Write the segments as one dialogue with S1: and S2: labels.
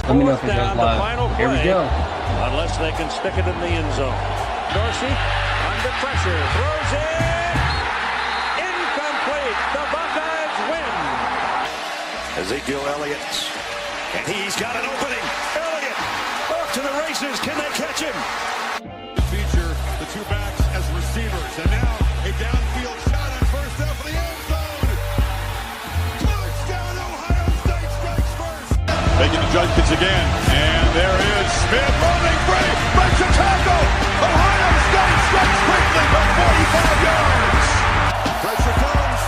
S1: Let me know if it goes
S2: down, the
S1: live.
S2: final
S1: Here we
S2: play,
S1: go.
S2: unless they can stick it in the end zone. Dorsey under pressure, throws it. Incomplete. The Buckeyes win. Ezekiel Elliott, and he's got an opening. Elliott off to the races. Can they catch him?
S3: Feature the two backs as receivers, and now a downfield shot on first down for the end zone. Touchdown, Ohio State strikes first. Making adjustments again, and there is Smith rolling free, breaks a tackle. Ohio State strikes quickly from 45 yards. Pressure comes.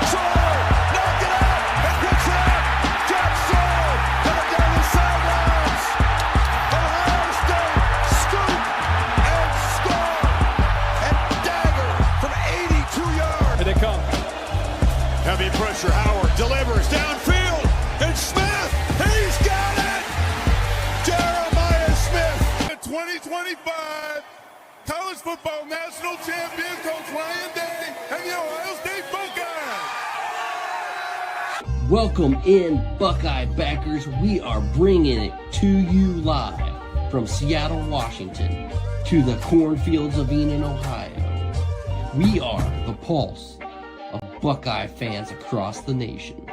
S3: Saul, knock it out, and picks it up. Jack Saul coming down the sidelines. Ohio State scoop and score and dagger from 82 yards.
S4: Here they come.
S3: Heavy pressure. Howard delivers downfield. And Smith, he's got it. Jeremiah Smith. The 2025 college football national champion, Coach Ryan Day, and the Ohio State Buckeyes.
S1: Welcome in, Buckeye backers. We are bringing it to you live from Seattle, Washington, to the cornfields of Enid, Ohio. We are the pulse of Buckeye fans across the nation,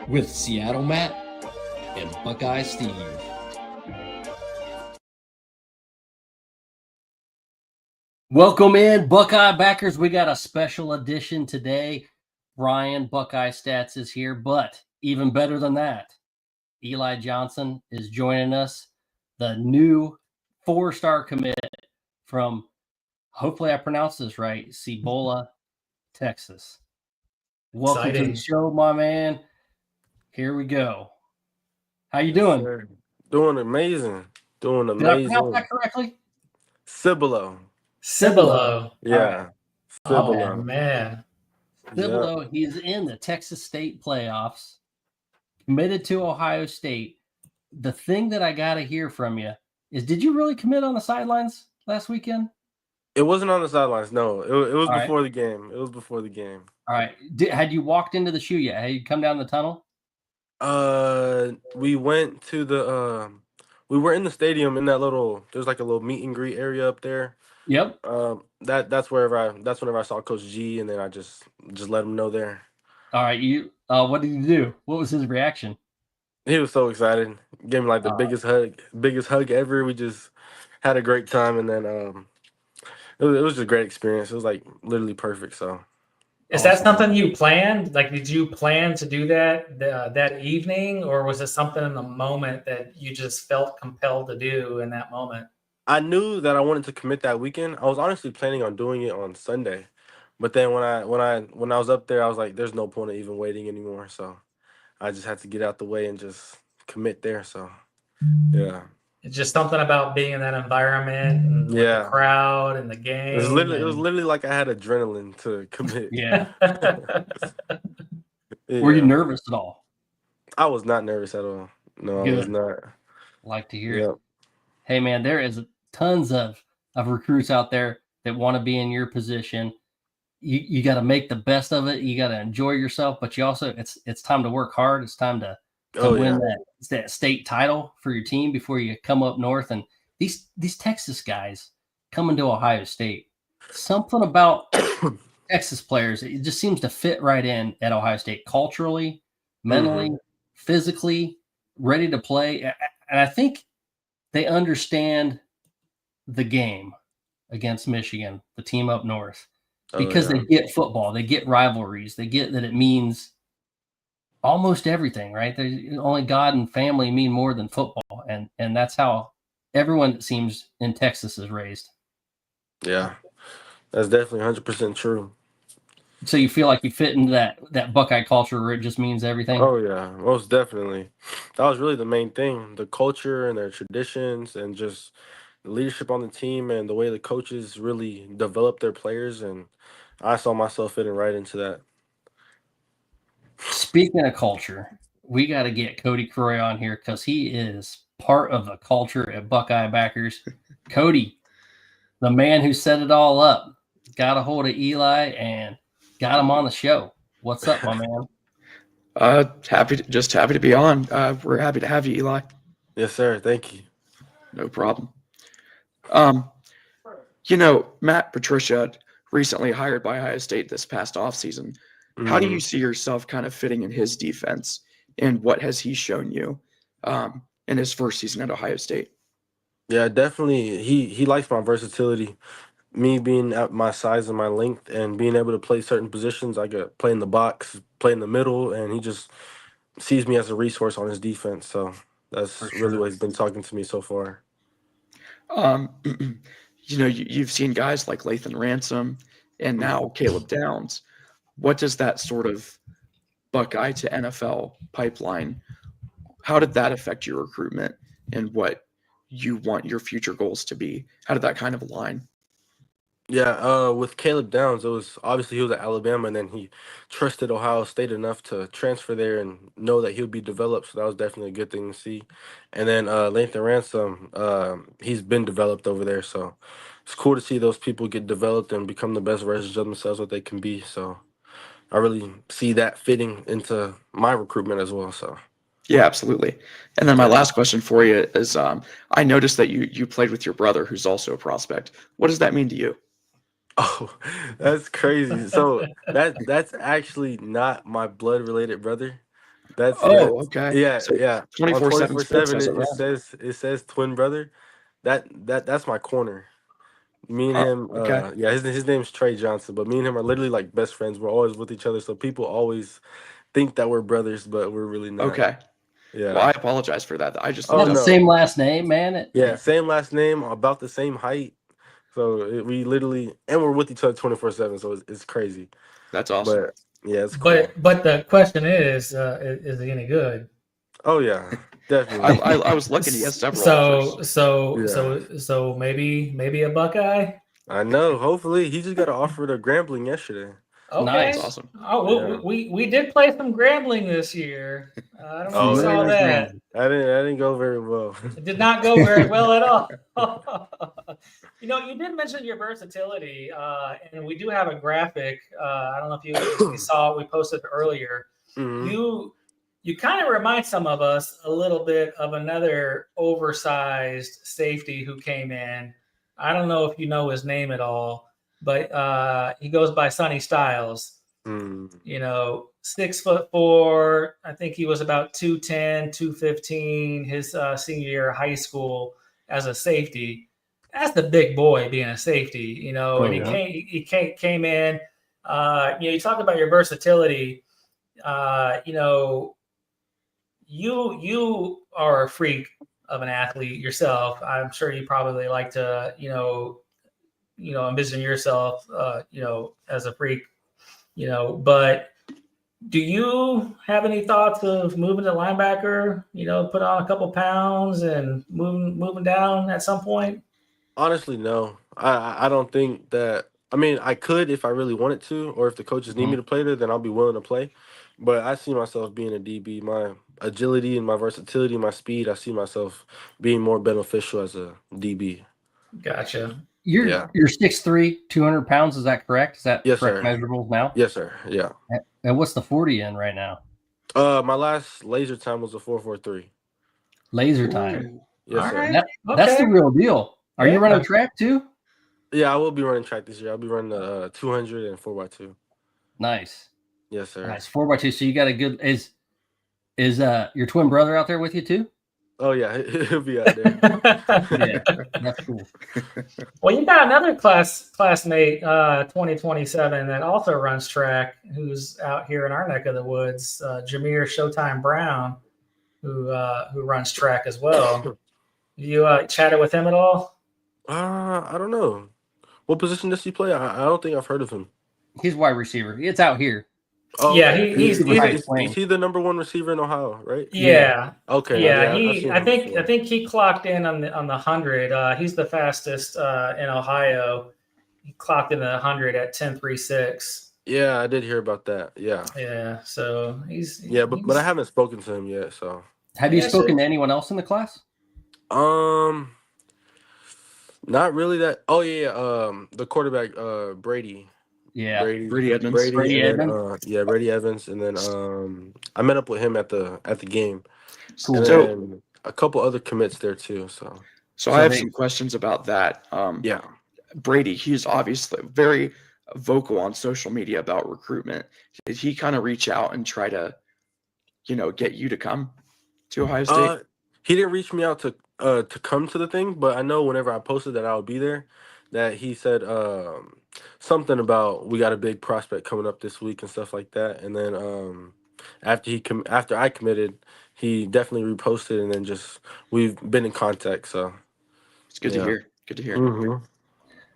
S1: with Seattle Matt and Buckeye Steve. Welcome in, Buckeye backers. We got a special edition today. Brian Buckeye Stats is here, but even better than that, Eli Johnson is joining us, the new 4-star commit from, hopefully I pronounced this right, Cibolo, Texas. Welcome to the show, my man. Here we go. How you doing?
S5: Sir. Doing amazing. Doing
S1: Did I
S5: amazing.
S1: pronounce that correctly?
S5: Cibolo.
S6: Cibolo.
S5: Yeah. Cibolo.
S6: Oh, man.
S1: Cibolo, he's in the Texas State playoffs, committed to Ohio State. The thing that I got to hear from you is, did you really commit on the sidelines last weekend?
S5: It wasn't on the sidelines. No, it was
S1: All
S5: before the game. It was before the game.
S1: All right. Had you walked into the shoe yet? Had you come down the tunnel?
S5: We went to the we were in the stadium in that there's like a little meet and greet area up there.
S1: Yep.
S5: That's whenever I saw Coach G, and then I just let him know there.
S1: All right. What did you do? What was his reaction?
S5: He was so excited. Gave me like the biggest hug ever. We just had a great time, and then it was just a great experience. It was like literally perfect. So,
S6: Is that something you planned? Like, did you plan to do that that evening, or was it something in the moment that you just felt compelled to do in that moment?
S5: I knew that I wanted to commit that weekend. I was honestly planning on doing it on Sunday, but then when I was up there, I was like, "There's no point of even waiting anymore." So I just had to get out the way and just commit there. So yeah,
S6: It's just something about being in that environment and with the crowd and the game.
S5: it was literally like I had adrenaline to commit.
S1: Yeah.
S5: Yeah.
S1: Were you nervous at all?
S5: I was not nervous at all. No,
S1: Good.
S5: I was not.
S1: Like to hear it. Hey, man, there is tons of recruits out there that want to be in your position. You got to make the best of it. You got to enjoy yourself, but you also it's time to work hard. It's time to win that state title for your team before you come up north. And these Texas guys coming to Ohio State, something about Texas players, it just seems to fit right in at Ohio State culturally, mentally, physically, ready to play. And I think they understand the game against Michigan, the team up north, because they get football, they get rivalries, they get that it means almost everything, right? Only God and family mean more than football, and that's how everyone, it seems, in Texas is raised.
S5: Yeah, that's definitely 100% true.
S1: So you feel like you fit into that Buckeye culture where it just means everything?
S5: Oh yeah, most definitely. That was really the main thing: the culture and their traditions, and just the leadership on the team, and the way the coaches really develop their players. And I saw myself fitting right into that.
S1: Speaking of culture, we got to get Cody Croy on here because he is part of the culture at Buckeye backers. Cody, the man who set it all up, got a hold of Eli and got him on the show. What's up, my man?
S7: Happy to be on. We're happy to have you, Eli.
S5: Yes, sir. Thank you.
S4: No problem. Matt Patricia, recently hired by Ohio State this past offseason. How do you see yourself kind of fitting in his defense, and what has he shown you in his first season at Ohio State?
S5: Yeah, definitely. He likes my versatility. Me being at my size and my length and being able to play certain positions. I could play in the box, play in the middle, and he just sees me as a resource on his defense. So that's really what he's been talking to me so far.
S4: You've seen guys like Lathan Ransom and now Caleb Downs. What does that sort of Buckeye to NFL pipeline, how did that affect your recruitment and what you want your future goals to be? How did that kind of align?
S5: Yeah, with Caleb Downs, it was obviously he was at Alabama, and then he trusted Ohio State enough to transfer there and know that he'll be developed. So that was definitely a good thing to see. And then Lathan Ransom, he's been developed over there, so it's cool to see those people get developed and become the best versions of themselves what they can be. So I really see that fitting into my recruitment as well. So
S4: yeah, absolutely. And then my last question for you is, I noticed that you played with your brother, who's also a prospect. What does that mean to you?
S5: Oh, that's crazy. So that's actually not my blood related brother.
S4: Okay.
S5: Yeah,
S4: So
S5: yeah.
S4: 24/7 Sports
S5: 24/7
S4: says it
S5: it
S4: wrong.
S5: says twin brother. That's my corner. Me and
S4: Oh,
S5: him,
S4: okay.
S5: yeah, his name's Trey Johnson, but me and him are literally like best friends. We're always with each other, so people always think that we're brothers, but we're really not.
S4: Okay.
S5: Yeah.
S4: Well, I apologize for that. I just
S5: Oh,
S4: looked up.
S5: no.
S1: Same last name, man.
S5: Yeah, same last name, about the same height. So we literally, and we're with each other 24/7. So it's crazy.
S4: That's awesome.
S5: But yeah, it's cool.
S6: But the question is he any good?
S5: Oh yeah, definitely.
S4: I was looking. He has several offers.
S6: So maybe a Buckeye.
S5: I know. Hopefully, he just got an offer to Grambling yesterday.
S6: Okay.
S1: Nice.
S4: That's awesome.
S6: Oh,
S5: Yeah.
S6: we did play some Grambling this year. I don't know if you
S5: Oh,
S6: saw
S5: yeah.
S6: that.
S5: I didn't go very well.
S6: It did not go very well at all. You did mention your versatility, and we do have a graphic. I don't know if you saw it. We posted earlier.
S5: Mhm.
S6: You kind of remind some of us a little bit of another oversized safety who came in. I don't know if you know his name at all, but he goes by Sonny Styles. 6'4". I think he was about 210, 215 his senior year of high school as a safety. That's the big boy being a safety, and he came in. You talk about your versatility. You are a freak of an athlete yourself. I'm sure you probably like to, envision yourself, as a freak, but do you have any thoughts of moving to linebacker, put on a couple pounds and moving down at some point?
S5: Honestly, no. I don't think that. I mean, I could if I really wanted to, or if the coaches need me to play there, then I'll be willing to play. But I see myself being a DB. My agility and my versatility, my speed, I see myself being more beneficial as a DB.
S6: Gotcha.
S1: You're 6'3", 200 pounds. Is that correct? Is that
S5: Yes,
S1: correct
S5: sir.
S1: measurables now?
S5: Yes, sir. Yeah.
S1: And what's the 40 in right now?
S5: My last laser time was a 4.43.
S1: Laser time.
S4: Ooh.
S5: Yes,
S6: All
S5: sir.
S6: right.
S1: That's the real deal. Are you running
S6: Yeah.
S1: track too?
S5: Yeah, I will be running track this year. I'll be running the 200 and 4x2.
S1: Nice.
S5: Yes, sir.
S1: Nice. 4x2. So you got a good. Is your twin brother out there with you too?
S5: Oh yeah, he'll be out there.
S1: Yeah, that's cool.
S6: Well, you got another classmate, 2027, that also runs track, who's out here in our neck of the woods, Jameer Showtime Brown, who runs track as well. You chatted with him at all?
S5: I don't know. What position does he play? I don't think I've heard of him.
S1: He's wide receiver. It's out here.
S5: Oh,
S6: Yeah,
S5: okay.
S6: he's
S5: Is he the number one receiver in Ohio, right?
S6: Yeah.
S5: Okay.
S6: Yeah,
S5: I've seen
S6: I
S5: him
S6: think
S5: before.
S6: he clocked in on the 100. He's the fastest in Ohio. He clocked in the 100 at 10.36.
S5: Yeah, I did hear about that. Yeah.
S6: Yeah, so he's
S5: But I haven't spoken to him yet. So
S1: Have you spoken to anyone else in the class?
S5: not really that. Oh yeah. The quarterback, Brady.
S1: Yeah.
S4: Brady Edmonds.
S1: Brady
S5: Edmonds. Brady Evans, and then I met up with him at the game.
S1: Cool.
S5: And
S4: So-
S5: then a couple other commits there too.
S4: So I have some questions about that.
S5: Yeah.
S4: Brady, he's obviously very vocal on social media about recruitment. Did he kind of reach out and try to, get you to come to Ohio State?
S5: He didn't reach me out to come to the thing, but I know whenever I posted that I would be there, that he said something about we got a big prospect coming up this week and stuff like that. And then after I committed, he definitely reposted, and then just we've been in contact. So
S4: it's good to hear. Good to hear.
S5: Mm-hmm.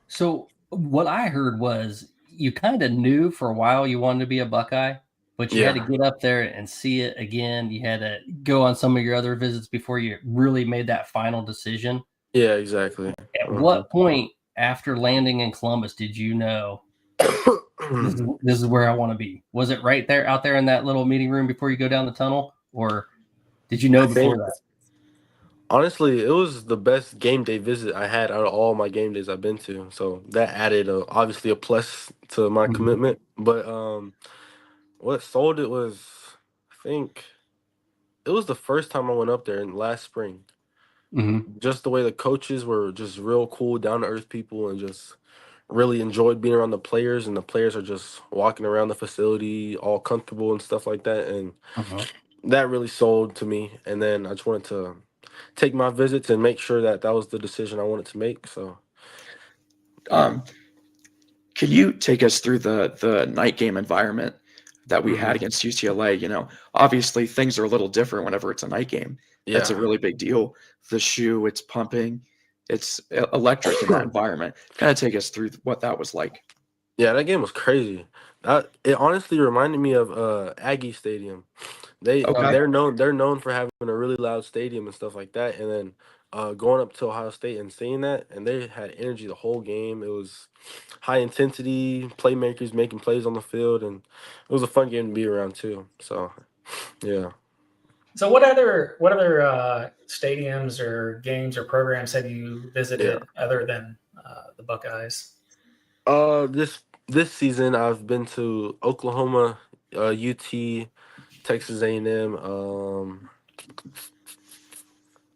S1: So what I heard was you kind of knew for a while you wanted to be a Buckeye, but you had to get up there and see it again. You had to go on some of your other visits before you really made that final decision.
S5: Yeah, exactly.
S1: At what point after landing in Columbus did you know this is where I want to be? Was it right there out there in that little meeting room before you go down the tunnel, or did you know before that?
S5: Honestly, it was the best game day visit I had out of all my game days I've been to. So that added obviously a plus to my commitment. But what sold it was, I think, it was the first time I went up there in last spring. Just the way the coaches were just real cool, down to earth people, and just really enjoyed being around the players. And the players are just walking around the facility all comfortable and stuff like that. And that really sold to me. And then I just wanted to take my visits and make sure that was the decision I wanted to make. So,
S4: can you take us through the night game environment that we had against UCLA? Obviously things are a little different whenever it's a night game. That's a really big deal. The shoe, it's pumping, it's electric in that environment. Kind of take us through what that was like.
S5: Yeah, that game was crazy. It honestly reminded me of Aggie Stadium. They're known for having a really loud stadium and stuff like that. And then going up to Ohio State and seeing that, and they had energy the whole game. It was high intensity, playmakers making plays on the field, and it was a fun game to be around too. So, yeah.
S6: So what other stadiums or games or programs have you visited other than the Buckeyes?
S5: This season I've been to Oklahoma, UT, Texas A&M,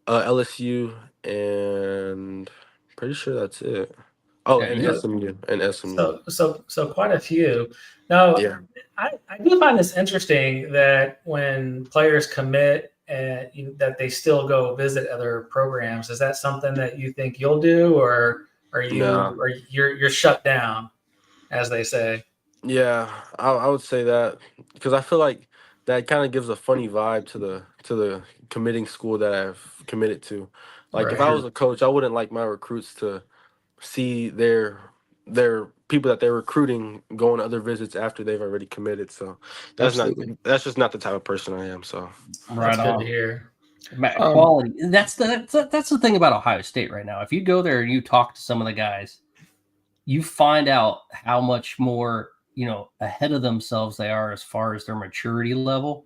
S5: LSU, and pretty sure that's it. Oh, and SMU.
S6: So quite a few. Now, I do find this interesting that when players commit and that they still go visit other programs. Is that something that you think you'll do, or are you or you're shut down, as they say?
S5: Yeah, I would say that, because I feel like that kind of gives a funny vibe to the committing school that I've committed to. Like, if I was a coach, I wouldn't like my recruits to see their people that they're recruiting go on other visits after they've already committed. So that's just not the type of person I am. So
S6: that's good to hear.
S1: Quality. That's the thing about Ohio State right now. If you go there and you talk to some of the guys, you find out how much more ahead of themselves they are as far as their maturity level.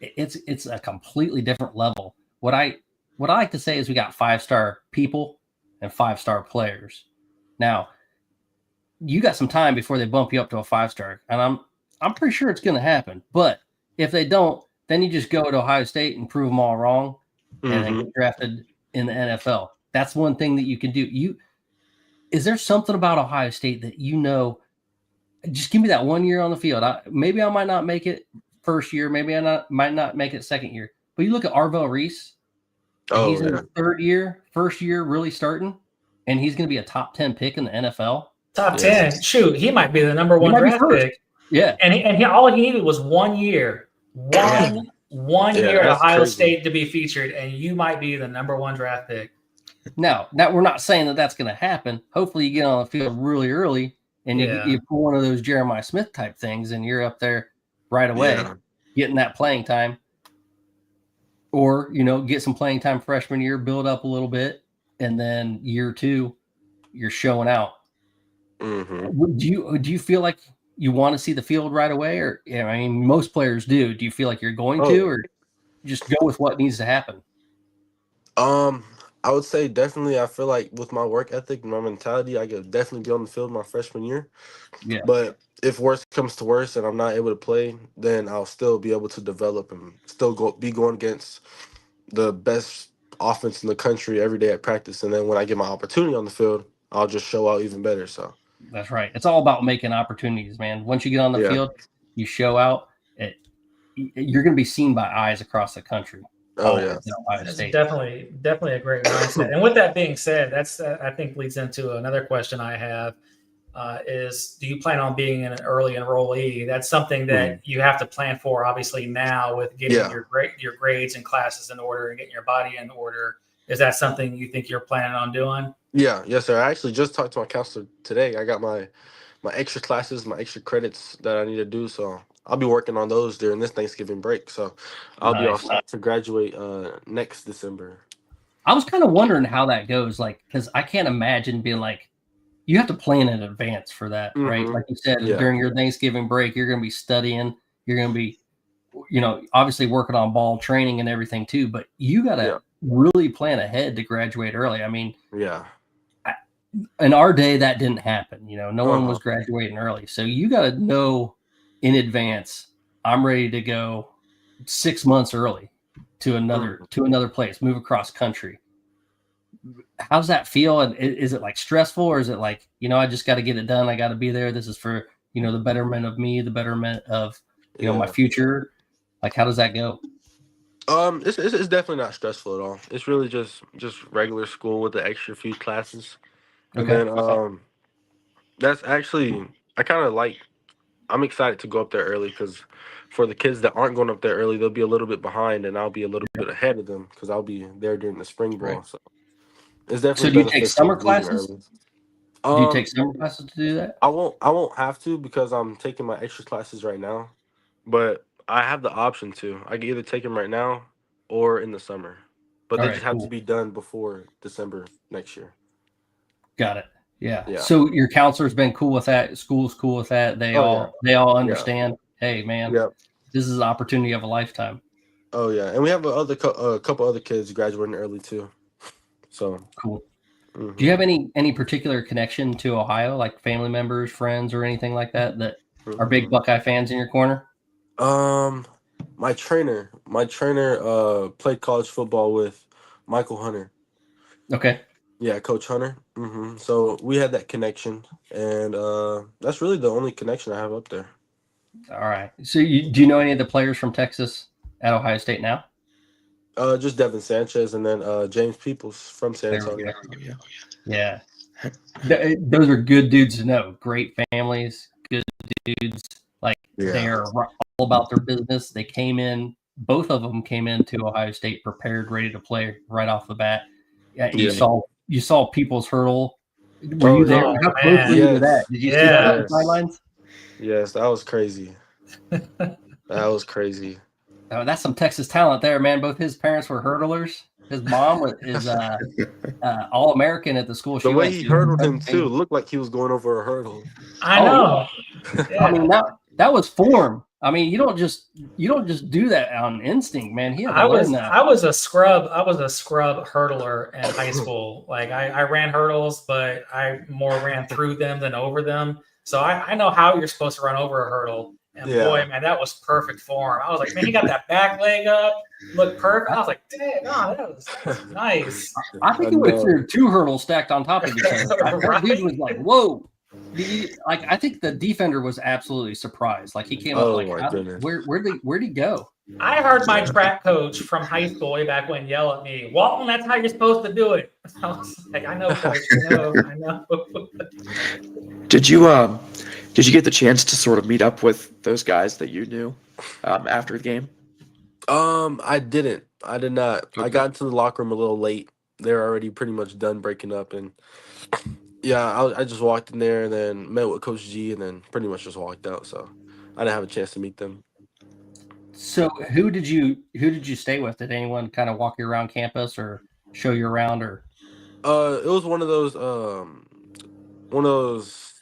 S1: It's a completely different level. What I like to say is we got 5-star people and 5-star players. Now, you got some time before they bump you up to a 5-star, and I'm pretty sure it's going to happen. But if they don't, then you just go to Ohio State and prove them all wrong, and then get drafted in the NFL. That's one thing that you can do. Is there something about Ohio State that just give me that 1 year on the field? Maybe I might not make it first year, maybe I might not make it second year. But you look at Arvell Reese. He's in his third year, first year really starting, and he's going to be a top 10 pick in the NFL.
S6: Top 10. Shoot, he might be the number one draft pick.
S1: Yeah.
S6: And all he needed was 1 year. One year at Ohio State to be featured, and you might be the number one draft pick.
S1: Now we're not saying that that's going to happen. Hopefully you get on the field really early and you pull one of those Jeremiah Smith type things and you're up there right away getting that playing time. Or, get some playing time freshman year, build up a little bit, and then year 2, you're showing out. Do you feel like you want to see the field right away? Or, most players do. Do you feel like you're going to, or just go with what needs to happen?
S5: I would say definitely. I feel like with my work ethic and my mentality, I could definitely be on the field my freshman year. Yeah. But if worse comes to worse and I'm not able to play, then I'll still be able to develop and still be going against the best offense in the country every day at practice, and then when I get my opportunity on the field, I'll just show out even better. So
S1: That's right. It's all about making opportunities, man. Once you get on the field, you show out. You're going to be seen by eyes across the country.
S5: Oh yeah,
S6: that's definitely a great mindset. And with that being said, that's I think leads into another question I have. Is do you plan on being an early enrollee? That's something that you have to plan for, obviously, now with getting your grades and classes in order and getting your body in order. Is that something you think you're planning on doing?
S5: Yeah, yes, sir. I actually just talked to my counselor today. I got my extra classes, my extra credits that I need to do. So I'll be working on those during this Thanksgiving break. So I'll be all set to graduate next December.
S1: I was kind of wondering how that goes, like, because I can't imagine being like, you have to plan in advance for that, right? Like you said, during your Thanksgiving break, you're going to be studying. You're going to be, obviously working on ball training and everything too. But you got to really plan ahead to graduate early. I mean, in our day, that didn't happen. No one was graduating early. So you got to know in advance, I'm ready to go 6 months early to another place, move across country. How's that feel? And is it like stressful, or is it like, I just got to get it done. I got to be there. This is for, the betterment of me, the betterment of, my future. Like, how does that go?
S5: It's definitely not stressful at all. It's really just regular school with the extra few classes. And then that's actually, I'm excited to go up there early, because for the kids that aren't going up there early, they'll be a little bit behind, and I'll be a little bit ahead of them because I'll be there during the spring ball.
S1: Right.
S5: So it's definitely.
S1: So do you take summer classes? Do you take summer classes to do that?
S5: I won't have to, because I'm taking my extra classes right now, but I have the option to. I can either take them right now or in the summer, but they just have to be done before December next year.
S1: Got it. Yeah. So your counselor's been cool with that. School's cool with that. They all understand. Hey, man, this is an opportunity of a lifetime.
S5: Oh yeah, and we have a couple other kids graduating early too. So
S1: cool. Mm-hmm. Do you have any particular connection to Ohio, like family members, friends, or anything like that are big Buckeye fans in your corner?
S5: My trainer played college football with Michael Hunter.
S1: Okay.
S5: Yeah, Coach Hunter. So we had that connection, and that's really the only connection I have up there.
S1: All right. So do you know any of the players from Texas at Ohio State now?
S5: Just Devin Sanchez, and then James Peoples from San Antonio.
S1: Yeah. Those are good dudes to know. Great families, good dudes. Like, they're all about their business. They both of them came into Ohio State prepared, ready to play right off the bat. You saw People's hurdle. Were you there? How close were you to that? Did you see that on the sidelines?
S5: Yes, that was crazy. That was crazy.
S1: Oh, that's some Texas talent there, man. Both his parents were hurdlers. His mom is All-American at the school.
S5: The way he hurdled him too looked like he was going over a hurdle.
S6: I know.
S1: I mean, that was form. I mean, you don't just do that on instinct, man. I
S6: was a scrub hurdler in high school. Like I ran hurdles, but I more ran through them than over them. So I know how you're supposed to run over a hurdle. And boy, man, that was perfect form. I was like, man, he got that back leg up, looked perfect. I was like, dang, that was nice.
S1: I think he went through 2 hurdles stacked on top of each other. That dude was like, whoa. I think the defender was absolutely surprised. Like, he came up like, where'd he go?
S6: I heard my track coach from high school way back when yell at me, Walton, that's how you're supposed to do it. I was like, I know, coach. I know.
S4: Did you get the chance to sort of meet up with those guys that you knew after the game?
S5: I didn't. I did not. Okay. I got into the locker room a little late. They were already pretty much done breaking up, and I just walked in there and then met with Coach G, and then pretty much just walked out. So I didn't have a chance to meet them.
S1: So who did you stay with? Did anyone kind of walk you around campus or show you around, or?
S5: It was one of those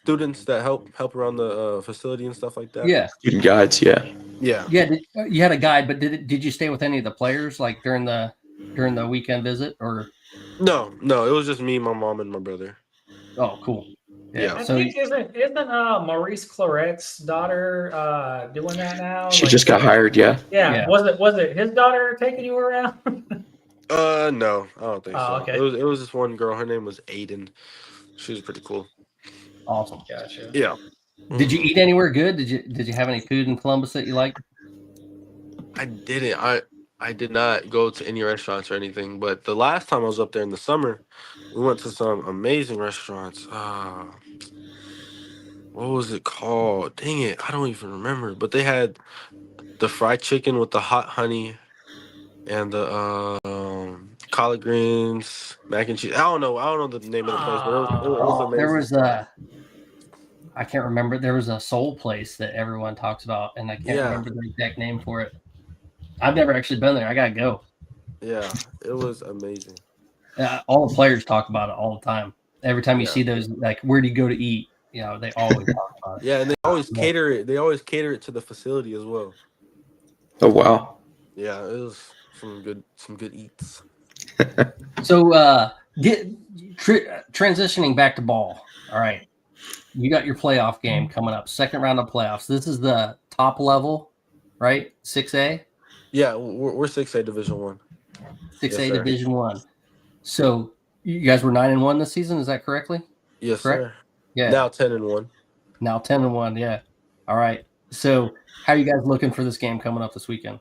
S5: students that help around the facility and stuff like that.
S4: Yeah, student guides. Yeah.
S1: You had a guide, but did you stay with any of the players like during the weekend visit, or?
S5: No, it was just me, my mom, and my brother.
S1: Oh, cool.
S6: Yeah. I think isn't Maurice Claret's daughter doing that now?
S4: She just got hired. Yeah.
S6: Was it his daughter taking you around?
S5: No, I don't think so.
S6: Okay.
S5: It was this one girl. Her name was Aiden. She was pretty cool.
S1: Awesome.
S6: Gotcha.
S5: Yeah.
S1: Did you eat anywhere good? Did you have any food in Columbus that you liked?
S5: I didn't. I did not go to any restaurants or anything. But the last time I was up there in the summer, we went to some amazing restaurants. What was it called? Dang it, I don't even remember. But they had the fried chicken with the hot honey and the collard greens, mac and cheese. I don't know the name of the place, but it was amazing.
S1: There was I can't remember. There was a soul place that everyone talks about, and I can't remember the exact name for it. I've never actually been there. I gotta go.
S5: Yeah, it was amazing.
S1: All the players talk about it all the time. Every time you see those, like, where do you go to eat? You know, they always talk about it.
S5: Yeah, and they always cater it. They always cater it to the facility as well.
S4: Oh wow.
S5: Yeah, it was some good eats.
S1: So, transitioning back to ball. All right, you got your playoff game coming up. Second round of playoffs. This is the top level, right? 6A.
S5: Yeah, we're 6A Division 1.
S1: 6A Division 1. So you guys were 9-1 this season. Is that correctly?
S5: Yes,
S1: correct?
S5: Sir.
S1: Yeah.
S5: Now 10-1.
S1: Now 10-1. Yeah. All right. So how are you guys looking for this game coming up this weekend?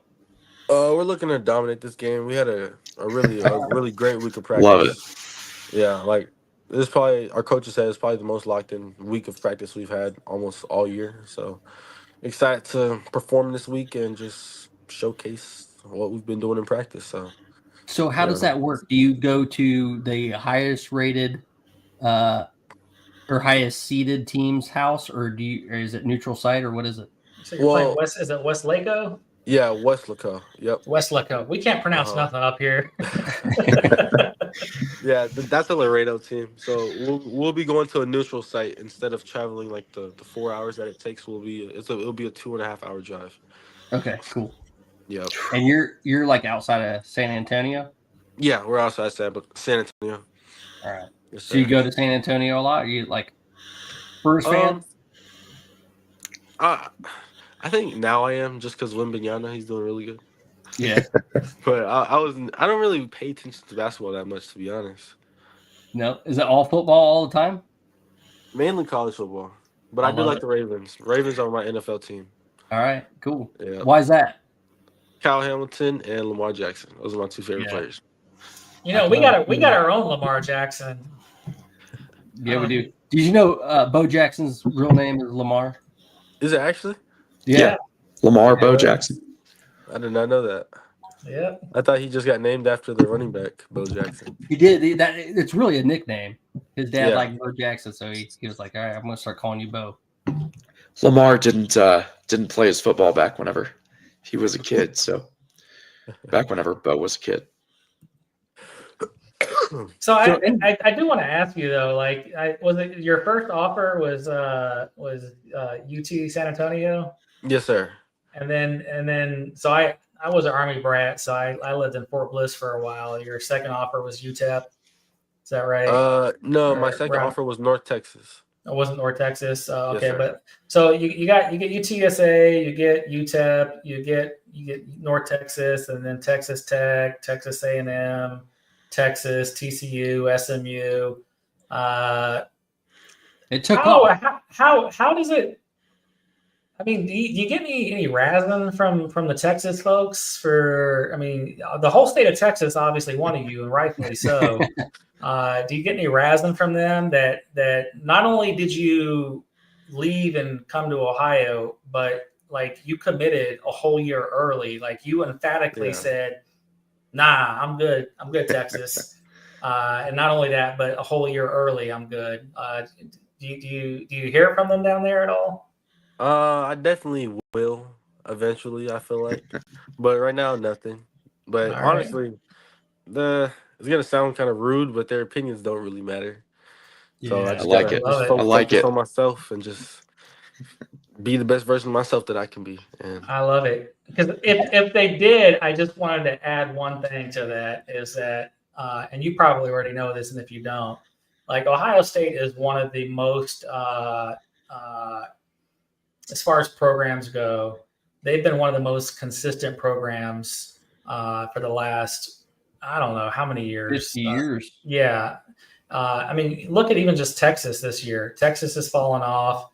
S5: We're looking to dominate this game. We had a really great week of practice.
S4: Love it.
S5: Yeah, like this is probably our coaches said it's probably the most locked in week of practice we've had almost all year. So excited to perform this week and just showcase what we've been doing in practice.
S1: So how does that work? Do you go to the highest rated or highest seeded team's house, or is it neutral site, or what is it?
S6: So you're playing West? Is it West Laco?
S5: Yeah, West Laco. Yep.
S6: West Laco. We can't pronounce nothing up here.
S5: Yeah, that's a Laredo team. So we'll be going to a neutral site instead of traveling like the 4 hours that it takes. It'll be a 2.5 hour drive.
S1: Okay, cool.
S5: Yep.
S1: And you're like outside of San Antonio?
S5: Yeah, we're outside San Antonio.
S1: All right.
S5: Yes,
S1: so you go to San Antonio a lot? Are you like Spurs fan?
S5: I think now I am just because Wembanyama, he's doing really good.
S1: Yeah.
S5: But I don't really pay attention to basketball that much, to be honest.
S1: No, is it all football all the time?
S5: Mainly college football, but I do like the Ravens. Ravens are my NFL team.
S1: All right, cool.
S5: Yeah.
S1: Why is that?
S5: Kyle Hamilton and Lamar Jackson. Those are my two favorite players.
S6: You know, we got our own Lamar Jackson.
S1: Yeah, we do. Did you know Bo Jackson's real name is Lamar?
S5: Is it actually?
S4: Yeah. Lamar Bo Jackson.
S5: I did not know that.
S6: Yeah.
S5: I thought he just got named after the running back, Bo Jackson.
S1: He did. It's really a nickname. His dad liked Bo Jackson, so he was like, all right, I'm going to start calling you Bo.
S4: Lamar didn't play his football back whenever he was a kid. So back whenever Bo was a kid.
S6: So I do want to ask you though, like, was it your first offer was UT San Antonio?
S5: Yes, sir.
S6: And then so I was an Army brat, so I lived in Fort Bliss for a while. Your second offer was UTEP. Is that right?
S5: No, my second offer was North Texas.
S6: It wasn't North Texas. Okay,
S5: yes,
S6: but so you get UTSA, you get UTEP, you get North Texas, and then Texas Tech, Texas A&M, Texas, TCU, SMU.
S1: It took
S6: how does it? I mean, do you get any razzing from the Texas folks? For, I mean, the whole state of Texas obviously wanted you, and rightfully so. Do you get any razzing from them that not only did you leave and come to Ohio, but like you committed a whole year early? Like you emphatically said, "Nah, I'm good, Texas." And not only that, but a whole year early, I'm good. Do you hear from them down there at all?
S5: I definitely will eventually, I feel like. But right now, nothing. But honestly, it's going to sound kind of rude, but their opinions don't really matter.
S1: Yeah,
S5: so I just
S4: like it.
S5: I like it on myself and just be the best version of myself that I can be. And
S6: I love it. Because if they did, I just wanted to add one thing to that is that, and you probably already know this, and if you don't, like Ohio State is one of the most as far as programs go, they've been one of the most consistent programs for the last I don't know how many years.
S1: 50 years.
S6: Yeah. I mean, look at even just Texas this year. Texas has fallen off,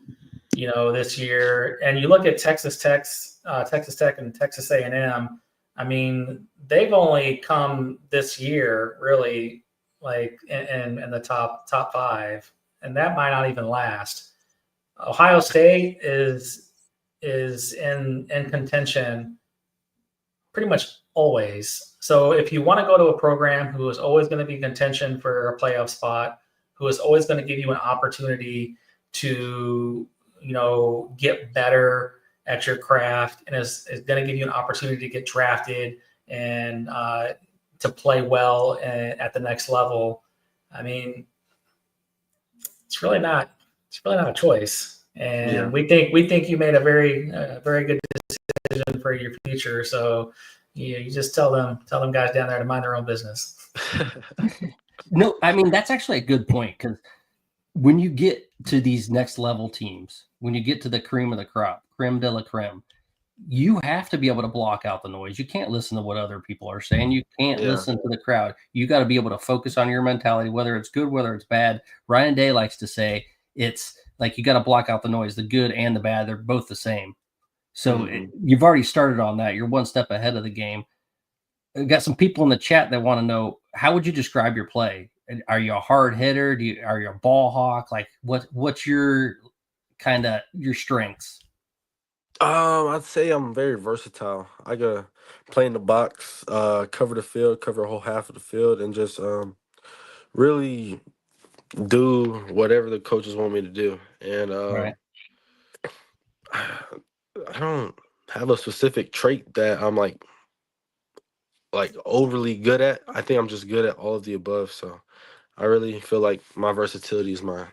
S6: this year. And you look at Texas Tech and Texas A&M. I mean, they've only come this year really like in the top 5, and that might not even last. Ohio State is in contention pretty much always. So if you want to go to a program who is always going to be in contention for a playoff spot, who is always going to give you an opportunity to, get better at your craft, and is going to give you an opportunity to get drafted and to play well at the next level, I mean, it's really not a choice. And we think you made a very good decision for your future. So you just tell them guys down there to mind their own business.
S1: No, I mean, that's actually a good point, because when you get to these next level teams, when you get to the cream of the crop, creme de la creme, you have to be able to block out the noise. You can't listen to what other people are saying. You can't listen to the crowd. You got to be able to focus on your mentality, whether it's good, whether it's bad. Ryan Day likes to say it's like you got to block out the noise, the good and the bad. They're both the same. So you've already started on that. You're one step ahead of the game. We've got some people in the chat that want to know, how would you describe your play? Are you a hard hitter? Are you a ball hawk? Like what's your kind of your strengths?
S5: I'd say I'm very versatile. I could play in the box, cover the field, cover a whole half of the field, and just really do whatever the coaches want me to do. And
S1: Right.
S5: I don't have a specific trait that I'm like overly good at. I think I'm just good at all of the above. So I really feel like my versatility is my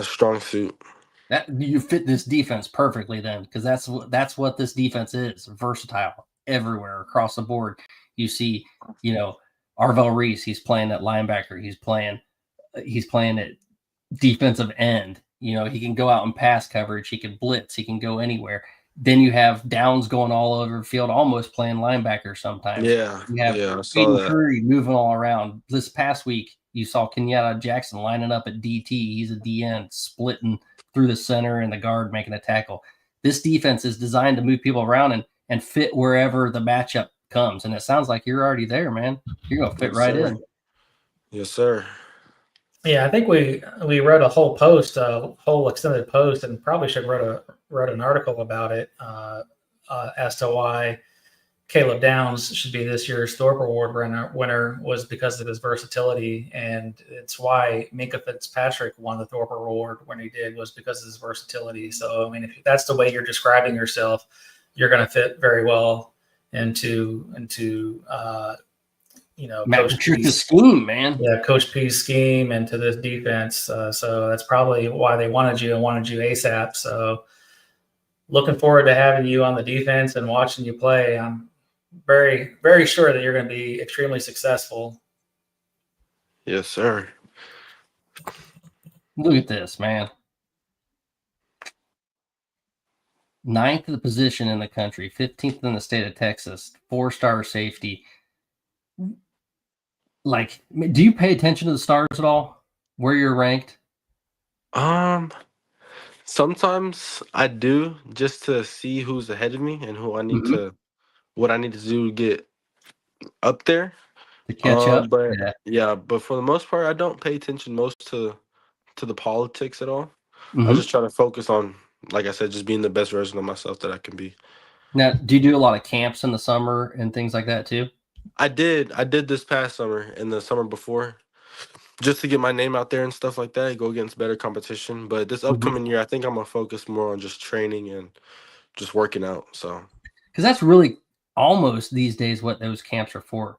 S5: strong suit.
S1: That you fit this defense perfectly then, because that's what this defense is, versatile everywhere across the board. You see, Arvell Reese, he's playing at linebacker, he's playing at defensive end. He can go out and pass coverage, he can blitz, he can go anywhere. Then you have Downs going all over the field, almost playing linebacker sometimes.
S5: Yeah,
S1: you have
S5: I saw that.
S1: Curry moving all around. This past week, you saw Kenyatta Jackson lining up at DT. He's a DN, splitting through the center and the guard making a tackle. This defense is designed to move people around and fit wherever the matchup comes. And it sounds like you're already there, man. You're going to fit right in.
S5: Yes, sir.
S6: Yeah, I think we wrote a whole post, a whole extended post, and probably should wrote an article about it as to why Caleb Downs should be this year's Thorpe Award winner was because of his versatility, and it's why Minka Fitzpatrick won the Thorpe Award when he did, was because of his versatility. So, I mean, if that's the way you're describing yourself, you're going to fit very well into
S1: Matt Patricia's scheme, man.
S6: Yeah, Coach P's scheme and to this defense. So that's probably why they wanted you ASAP. So looking forward to having you on the defense and watching you play. I'm very, very sure that you're going to be extremely successful.
S5: Yes, sir.
S1: Look at this, man. 9th of the position in the country, 15th in the state of Texas, 4-star safety. Like, do you pay attention to the stars at all? Where you're ranked?
S5: Sometimes I do, just to see who's ahead of me and who I need what I need to do to get up there.
S1: To catch up.
S5: But but for the most part, I don't pay attention most to the politics at all. I just try to focus on, like I said, just being the best version of myself that I can be.
S1: Now, do you do a lot of camps in the summer and things like that too?
S5: I did this past summer and the summer before, just to get my name out there and stuff like that, go against better competition. But this upcoming year, I think I'm going to focus more on just training and just working out. So,
S1: because that's really almost these days what those camps are for,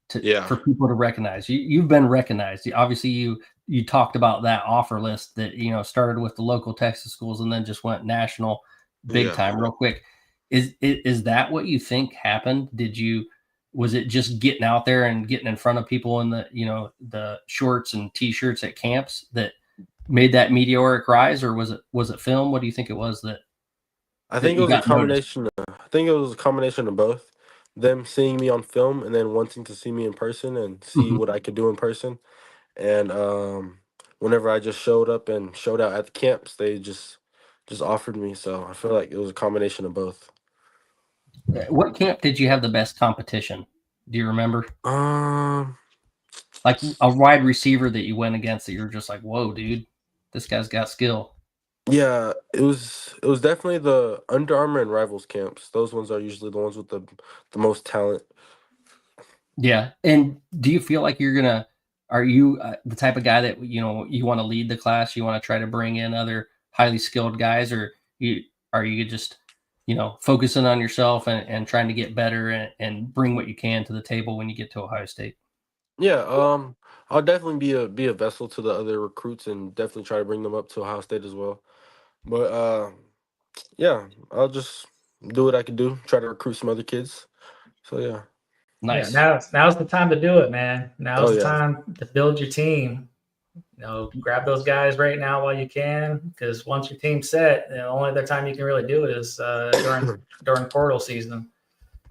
S1: for people to recognize. You've been recognized. Obviously, you talked about that offer list that, started with the local Texas schools and then just went national big time real quick. Is that what you think happened? Was it just getting out there and getting in front of people in the shorts and t-shirts at camps that made that meteoric rise, or was it film? What do you think it was that?
S5: I think it was a combination. I think it was a combination of both. them seeing me on film and then wanting to see me in person and see what I could do in person. And whenever I just showed up and showed out at the camps, they just offered me. So I feel like it was a combination of both.
S1: What camp did you have the best competition? Do you remember? Like a wide receiver that you went against that you're just like, whoa, dude, this guy's got skill.
S5: Yeah, it was definitely the Under Armour and Rivals camps. Those ones are usually the ones with the most talent.
S1: Yeah. And do you feel like are you the type of guy that, you want to lead the class? You want to try to bring in other highly skilled guys, or are you just, focusing on yourself and trying to get better and bring what you can to the table when you get to Ohio State?
S5: Yeah, I'll definitely be a vessel to the other recruits and definitely try to bring them up to Ohio State as well. But yeah, I'll just do what I can do, try to recruit some other kids. So yeah.
S1: Nice.
S6: Yeah, now's the time to do it, man. Now's the
S5: yeah.
S6: time to build your team. Grab those guys right now while you can, because once your team's set, the only other time you can really do it is during portal season.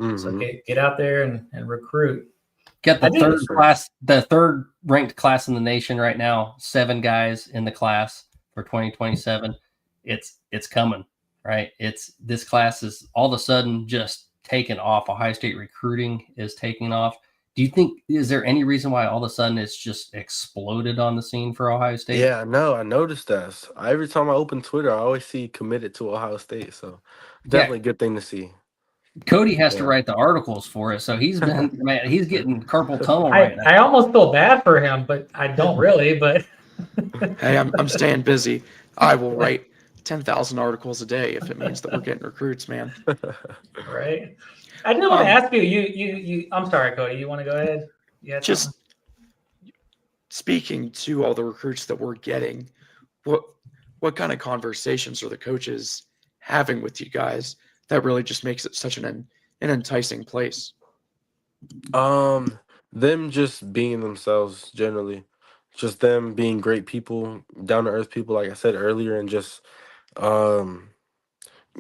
S6: So get out there and recruit.
S1: Got the third ranked class in the nation right now. 7 guys in the class for 2027. It's coming, right? This class is all of a sudden just taken off. Ohio State recruiting is taking off. Do you think, is there any reason why all of a sudden it's just exploded on the scene for Ohio State?
S5: Yeah, no, I noticed that. Every time I open Twitter, I always see committed to Ohio State. So definitely a good thing to see.
S1: Cody has to write the articles for it, so he's been he's getting carpal tunnel right now.
S6: I almost feel bad for him, but I don't really. But
S4: hey, I'm staying busy. I will write 10,000 articles a day if it means that we're getting recruits, man.
S6: Right. I did want to ask you. You. I'm sorry, Cody. You want to go ahead? Yeah.
S4: Just speaking to all the recruits that we're getting, what kind of conversations are the coaches having with you guys that really just makes it such an enticing place?
S5: Them just being themselves generally, just them being great people, down to earth people, like I said earlier, and just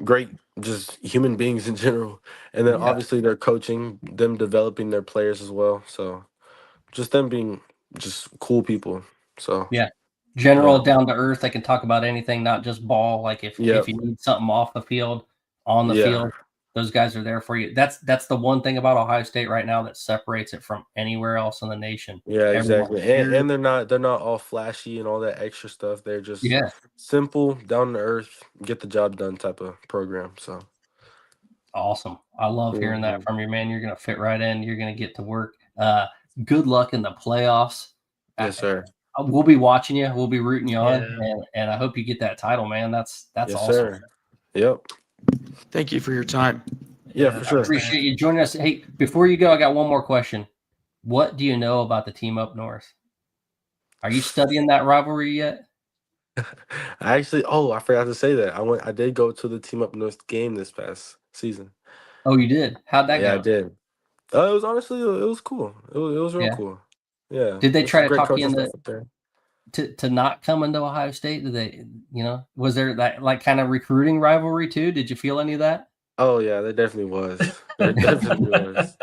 S5: great, just human beings in general. And then obviously they're coaching, them developing their players as well. So just them being just cool people. So
S1: general, down to earth. They can talk about anything, not just ball. Like if you need something off the field, on the field, those guys are there for you. That's the one thing about Ohio State right now that separates it from anywhere else in the nation.
S5: Yeah, exactly. And they're not all flashy and all that extra stuff. They're just simple, down to earth, get the job done type of program. So
S1: awesome. I love hearing that from you, man. You're gonna fit right in. You're gonna get to work. Good luck in the playoffs.
S5: Yes, sir.
S1: We'll be watching you. We'll be rooting you on, and I hope you get that title, man. That's
S5: yes,
S1: awesome.
S5: Sir. Yep.
S4: Thank you for your time.
S5: Yeah, for sure.
S1: I appreciate you joining us. Hey, before you go, I got one more question. What do you know about the team up north? Are you studying that rivalry yet?
S5: I forgot to say that. I did go to the team up north game this past season.
S1: Oh, you did? How'd that go?
S5: Yeah, I did. It was honestly, it was cool. It was real cool. Yeah.
S1: Did they try to talk you into to not come into Ohio State? Did they, was there that like kind of recruiting rivalry too? Did you feel any of that?
S5: Oh yeah, there definitely was. There definitely was.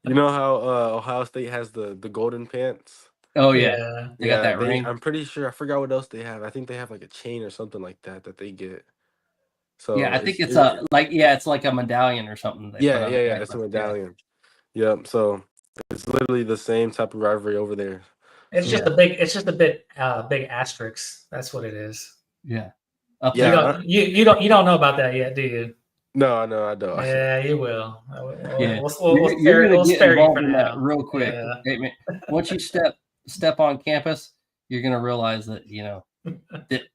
S5: You know how Ohio State has the golden pants?
S1: Oh yeah. They got that ring.
S5: I'm pretty sure, I forgot what else they have. I think they have like a chain or something like that they get. So
S1: yeah, I think it's like a medallion or something.
S5: Yeah, it's a medallion. Yep. So it's literally the same type of rivalry over there.
S6: It's just a big big asterisk. That's what it is.
S1: Yeah.
S6: You don't know about that yet, do you?
S5: No, I don't.
S6: Yeah, you will.
S1: Yeah.
S6: We'll spare you for now.
S1: Real quick. Yeah. Hey, man, once you step on campus, you're gonna realize that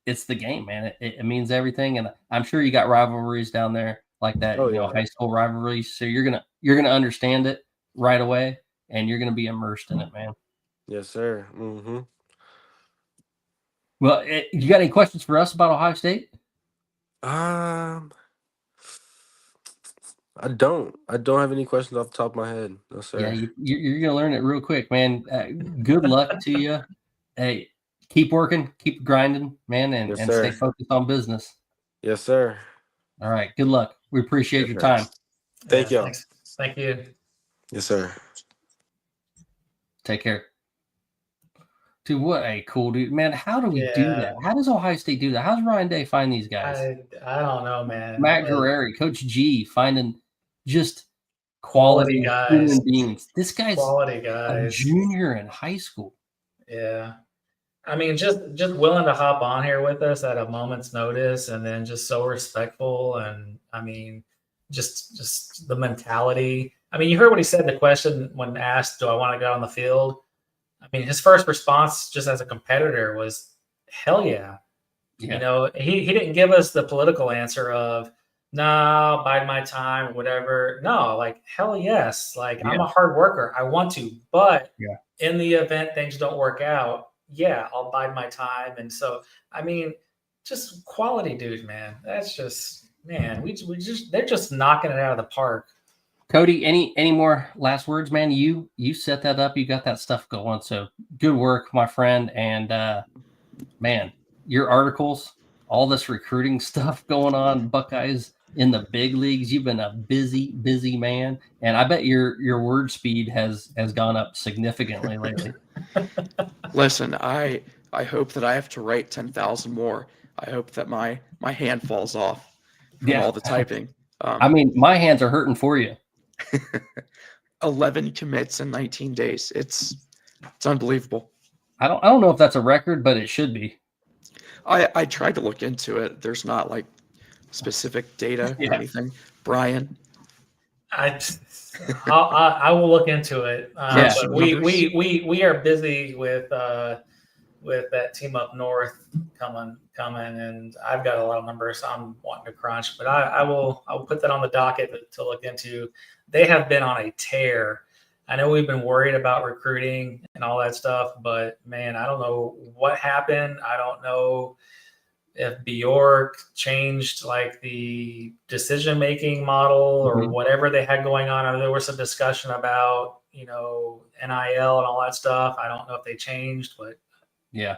S1: it's the game, man. It means everything, and I'm sure you got rivalries down there like that. High school rivalries. So you're gonna understand it right away, and you're gonna be immersed in it, man.
S5: Yes, sir. Mm-hmm.
S1: Well, you got any questions for us about Ohio State?
S5: I don't have any questions off the top of my head. No, sir.
S1: Yeah, you're gonna learn it real quick, man. Good luck to you. Hey, keep working, keep grinding, man, and stay focused on business.
S5: Yes, sir.
S1: All right. Good luck. We appreciate your time.
S5: Thank you.
S6: Thanks. Thank you.
S5: Yes, sir.
S1: Take care. Dude, what a cool dude. Man, how do we do that? How does Ohio State do that? How's Ryan Day find these guys?
S6: I don't know, man.
S1: Matt Guerrieri, Coach G, finding just
S6: quality
S1: quality
S6: guys.
S1: human beings. This guy's
S6: Quality
S1: a
S6: guys.
S1: junior in high school.
S6: Yeah. I mean, just willing to hop on here with us at a moment's notice, and then just so respectful. And I mean, just the mentality. I mean, you heard what he said. The question when asked, "Do I want to go on the field?" I mean, his first response, just as a competitor, was, "Hell yeah!"
S1: Yeah.
S6: You know, he didn't give us the political answer of, "Nah, bide my time," or whatever. No, like, hell yes. Like, I'm a hard worker. I want to, but in the event things don't work out, yeah, I'll bide my time. And so, I mean, just quality dude, man. That's just, man, they're just knocking it out of the park.
S1: Cody, any more last words, man? You set that up. You got that stuff going. So good work, my friend. And man, your articles, all this recruiting stuff going on, Buckeyes in the big leagues. You've been a busy man, and I bet your word speed has gone up significantly lately.
S4: Listen, I hope that I have to write 10,000 more. I hope that my hand falls off from all the typing.
S1: I mean, my hands are hurting for you.
S4: 11 commits in 19 days. It's unbelievable.
S1: I don't know if that's a record, but it should be.
S4: I tried to look into it. There's not like specific data or anything. Brian,
S6: I will look into it. But we are busy with that team up north coming, and I've got a lot of numbers I'm wanting to crunch. But I will put that on the docket to look into. They have been on a tear. I know we've been worried about recruiting and all that stuff, but man, I don't know what happened. I don't know if Bjork changed like the decision-making model or whatever they had going on. I know there was some discussion about, NIL and all that stuff. I don't know if they changed, but
S1: yeah,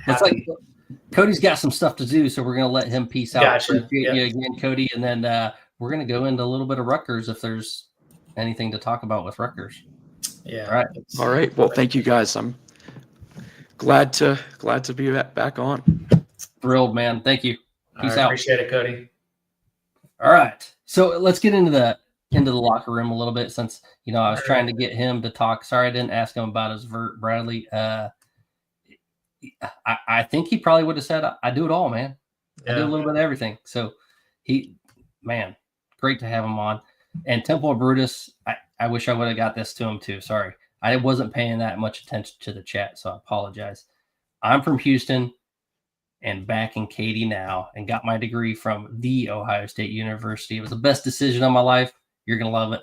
S1: it's like Cody's got some stuff to do, so we're going to let him peace out.
S6: Gotcha.
S1: Appreciate you again, Cody. And then we're going to go into a little bit of Rutgers if there's anything to talk about with Rutgers.
S6: Yeah.
S4: All right. Well, thank you guys. I'm glad to be back on.
S1: Thrilled, man. Thank you. Peace out.
S6: Appreciate it, Cody.
S1: All right. So let's get into the locker room a little bit, since I was trying to get him to talk. Sorry, I didn't ask him about his vert, Bradley. I think he probably would have said, I do it all, man. I do a little bit of everything. So great to have him on. And Temple Brutus, I wish I would have got this to him too. Sorry. I wasn't paying that much attention to the chat, so I apologize. I'm from Houston and back in Katy now, and got my degree from the Ohio State University. It was the best decision of my life. You're going to love it.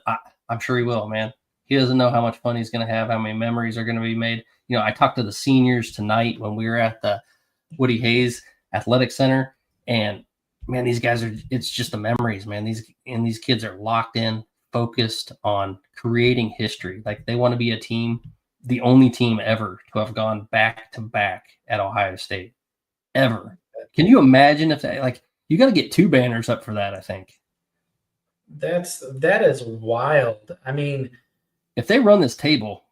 S1: I'm sure he will, man. He doesn't know how much fun he's going to have, how many memories are going to be made. I talked to the seniors tonight when we were at the Woody Hayes Athletic Center, and man, these guys it's just the memories, man. These kids are locked in, focused on creating history. Like, they want to be a team, the only team ever to have gone back to back at Ohio State ever. Can you imagine if you got to get 2 banners up for that? I think
S6: that is wild. I mean,
S1: if they run this table,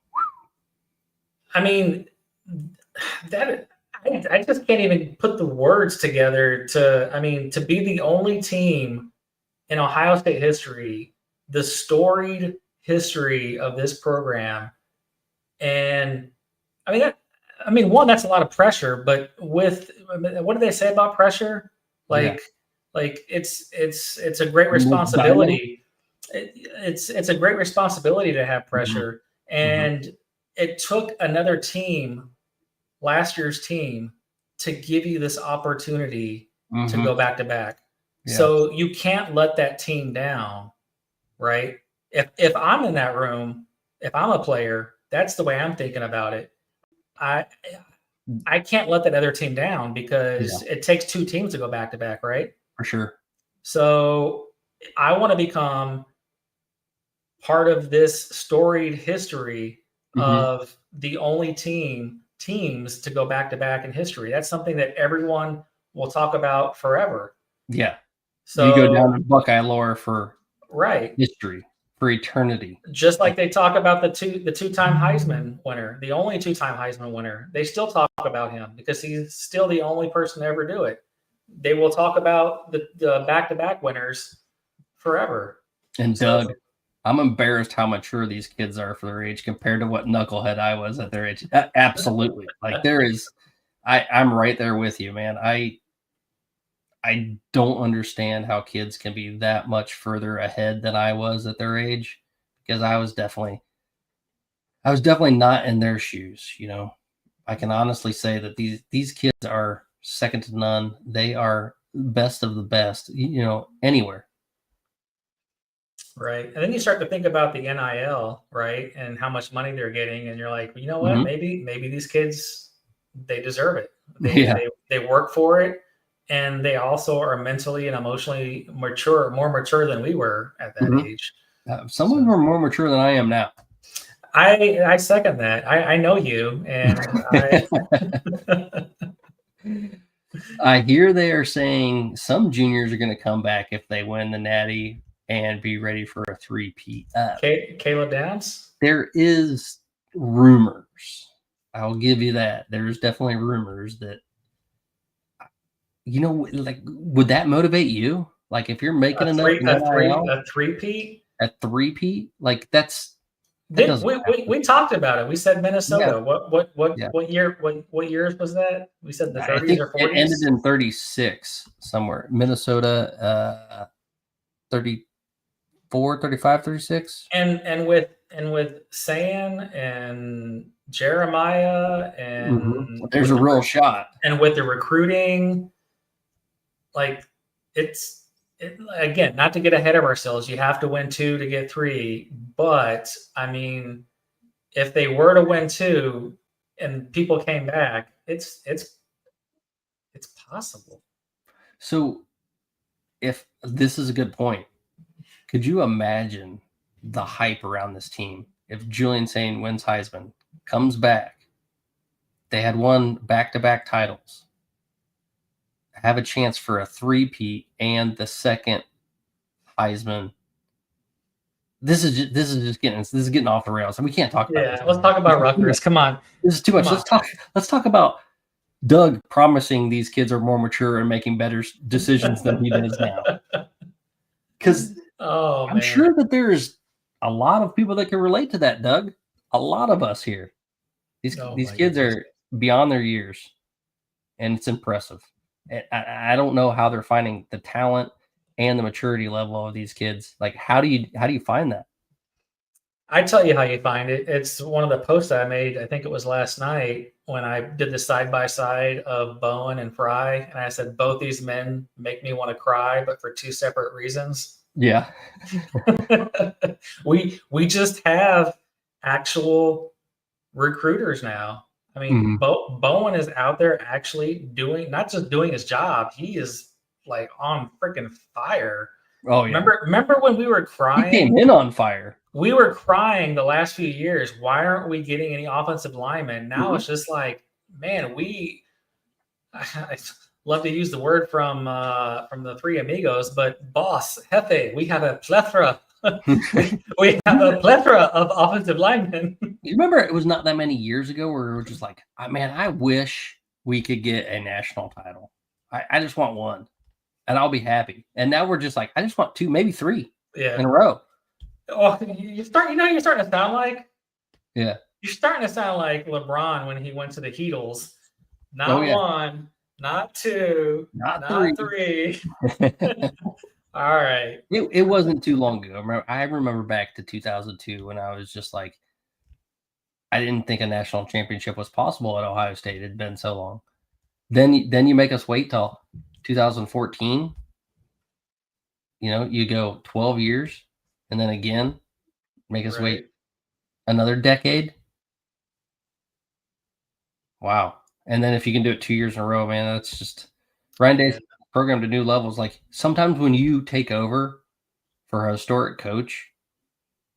S6: I mean, I just can't even put the words together to be the only team in Ohio State history, the storied history of this program. And one, that's a lot of pressure, but what do they say about pressure? It's a great responsibility. It's a great responsibility to have pressure. And it took another team, last year's team, to give you this opportunity to go back to back. Yeah. So you can't let that team down, right? If I'm in that room, if I'm a player, that's the way I'm thinking about it. I can't let that other team down, because it takes 2 teams to go back to back, right?
S1: For sure.
S6: So I want to become part of this storied history of the only teams to go back to back in history. That's something that everyone will talk about forever.
S1: Yeah.
S6: So
S1: you go down to Buckeye lore for
S6: history
S1: for eternity.
S6: Just like they talk about the two-time Heisman winner, the only two-time Heisman winner. They still talk about him because he's still the only person to ever do it. They will talk about the back-to-back winners forever.
S1: And Doug, I'm embarrassed how mature these kids are for their age compared to what knucklehead I was at their age. Absolutely. Like I'm right there with you, man. I don't understand how kids can be that much further ahead than I was at their age, because I was definitely not in their shoes. You know, I can honestly say that these kids are second to none. They are best of the best, you know, anywhere.
S6: Right. And then you start to think about the NIL, right? And how much money they're getting. And you're like, you know what?
S1: Mm-hmm.
S6: Maybe these kids, they deserve it. They work for it. And they also are mentally and emotionally mature, more mature than we were at that age.
S1: Some of them are more mature than I am now.
S6: I second that. I know you. And
S1: I hear they are saying some juniors are going to come back if they win the Natty and be ready for a 3-peat.
S6: Caleb Downs?
S1: There is rumors. I'll give you that. There's definitely rumors that, you know, like, would that motivate you? Like, if you're making
S6: a 3-peat?
S1: A 3-peat? Like, we
S6: talked about it. We said Minnesota.
S1: Yeah.
S6: What years was that? We said the 30s or 40s?
S1: It ended in 36 somewhere. Minnesota 34, 35, 36.
S6: And with San and Jeremiah and
S1: there's a real shot.
S6: And with the recruiting, like again, not to get ahead of ourselves, you have to win 2 to get 3. But I mean, if they were to win 2 and people came back, it's possible.
S1: So if this is a good point, could you imagine the hype around this team if Julian Sain wins Heisman, comes back, they had won back-to-back titles, have a chance for a 3-peat and the second Heisman? This is getting off the rails, and we can't talk about this.
S6: Let's talk about Rutgers. Come on,
S1: this is too much. Let's talk about Doug promising these kids are more mature and making better decisions than he does now. Because I'm sure that there's a lot of people that can relate to that, Doug. A lot of us here. These kids are beyond their years, and it's impressive. I don't know how they're finding the talent and the maturity level of these kids. Like, how do you find that?
S6: I tell you how you find it. It's one of the posts I made. I think it was last night when I did the side-by-side of Bowen and Fry. And I said, both these men make me want to cry, but for 2 separate reasons.
S1: Yeah.
S6: We just have actual recruiters now. I mean, Bowen is out there actually not just doing his job. He is like on freaking fire.
S1: Oh yeah.
S6: Remember when we were crying?
S1: He came in on fire.
S6: We were crying the last few years. Why aren't we getting any offensive linemen? Now it's just like, man, I love to use the word from the Three Amigos, but boss, Jefe, we have a plethora. We have a plethora of offensive linemen.
S1: You remember it was not that many years ago where we were just like, man, I wish we could get a national title. I just want one, and I'll be happy. And now we're just like, I just want 2, maybe 3 in a row.
S6: Oh, you're starting to sound like?
S1: Yeah. You're
S6: starting to sound like LeBron when he went to the Heatles. Not 1, not 2, not 3. All right.
S1: It wasn't too long ago. I remember back to 2002 when I was just like, I didn't think a national championship was possible at Ohio State. It had been so long. Then you make us wait till 2014. You know, you go 12 years, and then again, make us wait another decade. Wow. And then if you can do it 2 years in a row, man, that's just Ryan Day's program to new levels. Like, sometimes when you take over for a historic coach,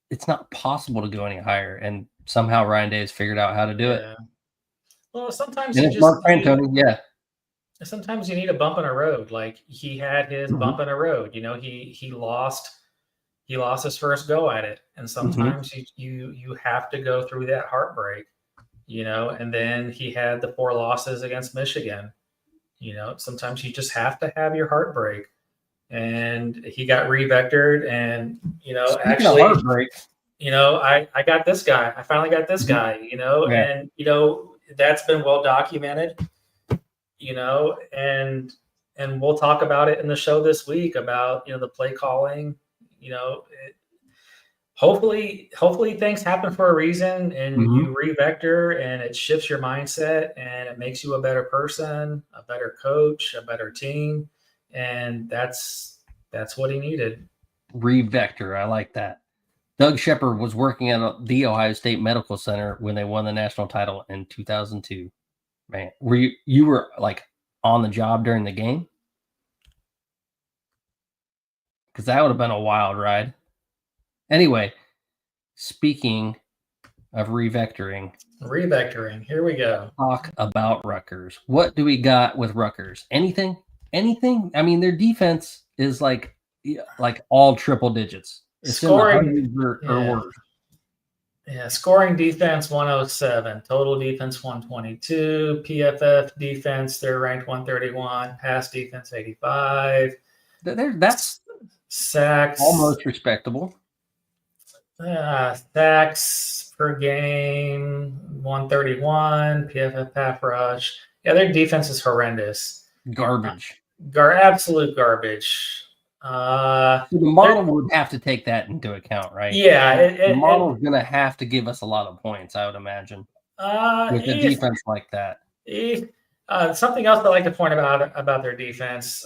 S1: it's not possible to go any higher. And somehow Ryan Day has figured out how to do it.
S6: Well, sometimes sometimes you need a bump in a road. Like, he had his bump in a road. You know, he lost he lost his first go at it. And sometimes you have to go through that heartbreak, and then he had the 4 losses against Michigan. Sometimes you just have to have your heartbreak. And he got revectored, and actually
S1: heartbreak.
S6: I got this guy. I finally got this guy, and that's been well documented, and we'll talk about it in the show this week about the play calling. Hopefully things happen for a reason, and you revector, and it shifts your mindset, and it makes you a better person, a better coach, a better team, and that's what he needed.
S1: Revector, I like that. Doug Shepard was working at the Ohio State Medical Center when they won the national title in 2002. Man, you were like on the job during the game? Because that would have been a wild ride. Anyway, speaking of revectoring,
S6: here we go.
S1: Talk about Rutgers. What do we got with Rutgers? Anything? I mean, their defense is like all triple digits. It's
S6: scoring
S1: or worse.
S6: Yeah, scoring defense 107, total defense 122, PFF defense they're ranked 131, pass defense 85.
S1: That's
S6: sacks
S1: almost respectable.
S6: Sacks per game 131, PFF pass rush. Yeah, their defense is horrendous.
S1: Garbage.
S6: Absolute garbage.
S1: So the model would have to take that into account, right?
S6: Yeah,
S1: the model is going to have to give us a lot of points, I would imagine, with a defense like that.
S6: Something else I like to point about their defense.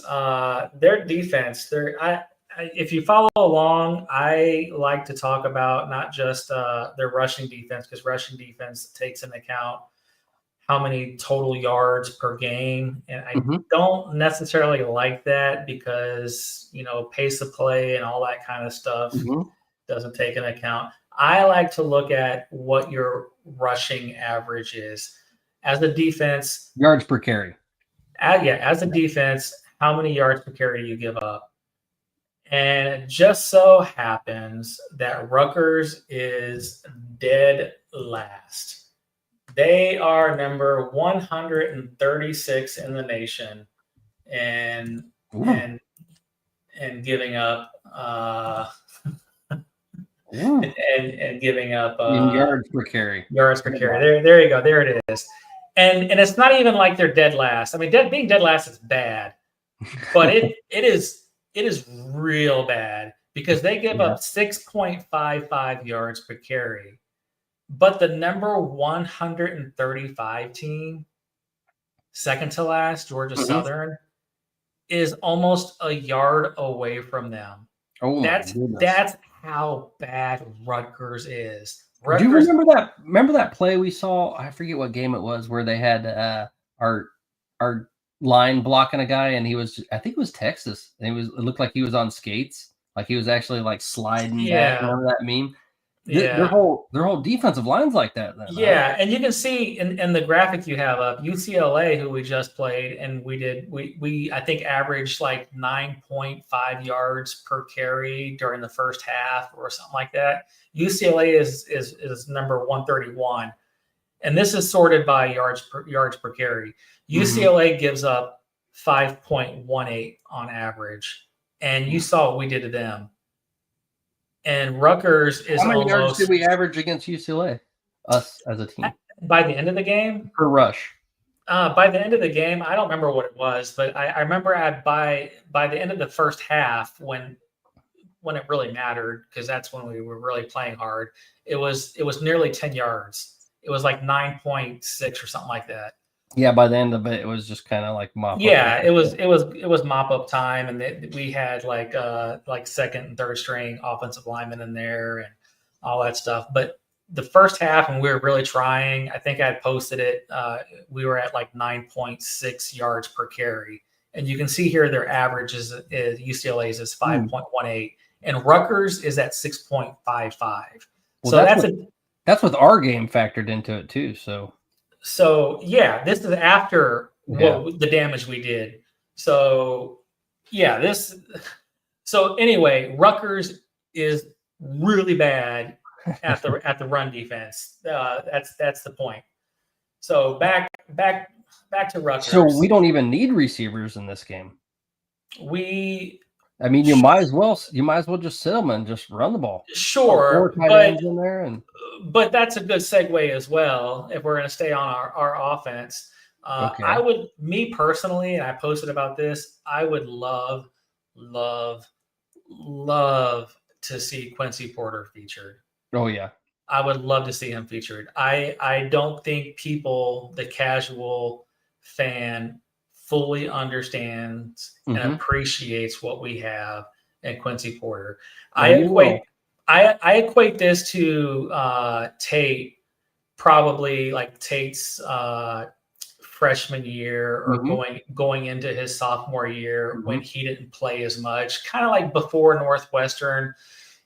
S6: If you follow along, I like to talk about not just their rushing defense, because rushing defense takes into account how many total yards per game. And I don't necessarily like that because, pace of play and all that kind of stuff doesn't take into account. I like to look at what your rushing average is. As a defense.
S1: Yards per carry.
S6: As a defense, how many yards per carry do you give up? And it just so happens that Rutgers is dead last. They are number 136 in the nation, and giving up and giving up
S1: yards per carry.
S6: Yards per carry. There you go. There it is. And it's not even like they're dead last. I mean, being dead last is bad, but it is real bad because they give up 6.55 yards per carry. But the number 135 team, second to last, Georgia Southern, is almost a yard away from them.
S1: Oh,
S6: that's how bad Rutgers is.
S1: Do you remember that play we saw? I forget what game it was, where they had our line blocking a guy, and I think it was Texas, and it looked like he was on skates, like he was actually like sliding back. Remember that meme?
S6: Yeah,
S1: their whole defensive line's like that.
S6: And you can see in the graphic you have up UCLA, who we just played, and we I think averaged like 9.5 yards per carry during the first half or something like that. UCLA is number 131, and this is sorted by yards per carry. UCLA gives up 5.18 on average, and you saw what we did to them. And Rutgers is
S1: how many yards did we average against UCLA? Us as a team
S6: by the end of the game
S1: per rush.
S6: By the end of the game, I don't remember what it was, but I remember by the end of the first half when it really mattered, because that's when we were really playing hard. It was nearly 10 yards. It was like 9.6 or something like that.
S1: Yeah, by the end of it was just kind of like mop.
S6: Yeah, it was mop up time, and we had like second and third string offensive linemen in there and all that stuff. But the first half, when we were really trying, I think I had posted it. We were at like 9.6 yards per carry, and you can see here their average is UCLA's is 5.18, and Rutgers is at 6.55.
S1: Well,
S6: so
S1: that's with our game factored into it too.
S6: So yeah, this is after the damage we did. So yeah, So anyway, Rutgers is really bad at the run defense. That's the point. So back to Rutgers.
S1: So we don't even need receivers in this game.
S6: I
S1: mean, you might as well just sit them and just run the ball.
S6: Sure,
S1: but
S6: that's a good segue as well. If we're going to stay on our offense,
S1: okay.
S6: I would, me personally, and I posted about this, I would love to see Quincy Porter featured.
S1: Oh yeah,
S6: I would love to see him featured. I don't think the casual fan, fully understands and appreciates what we have in Quincy Porter. I equate this to Tate, probably like Tate's freshman year or going into his sophomore year when he didn't play as much, kind of like before Northwestern,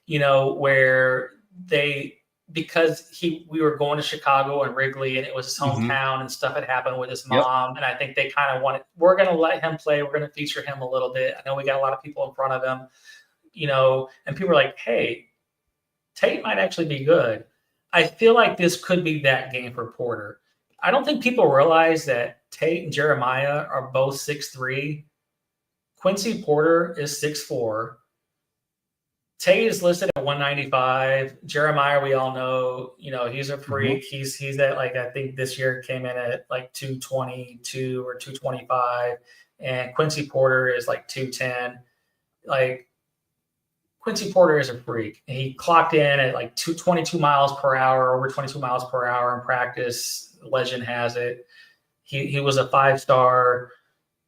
S6: where we were going to Chicago and Wrigley, and it was his hometown and stuff had happened with his mom. And I think they kind of we're going to let him play. We're going to feature him a little bit. I know we got a lot of people in front of him, and people are like, hey, Tate might actually be good. I feel like this could be that game for Porter. I don't think people realize that Tate and Jeremiah are both 6'3". Quincy Porter is 6'4". Tate is listed at 195. Jeremiah, we all know, he's a freak. He's at I think this year came in at 222 or 225. And Quincy Porter is 210. Quincy Porter is a freak. He clocked in at 22 miles per hour, over 22 miles per hour in practice. Legend has it. He was a 5-star.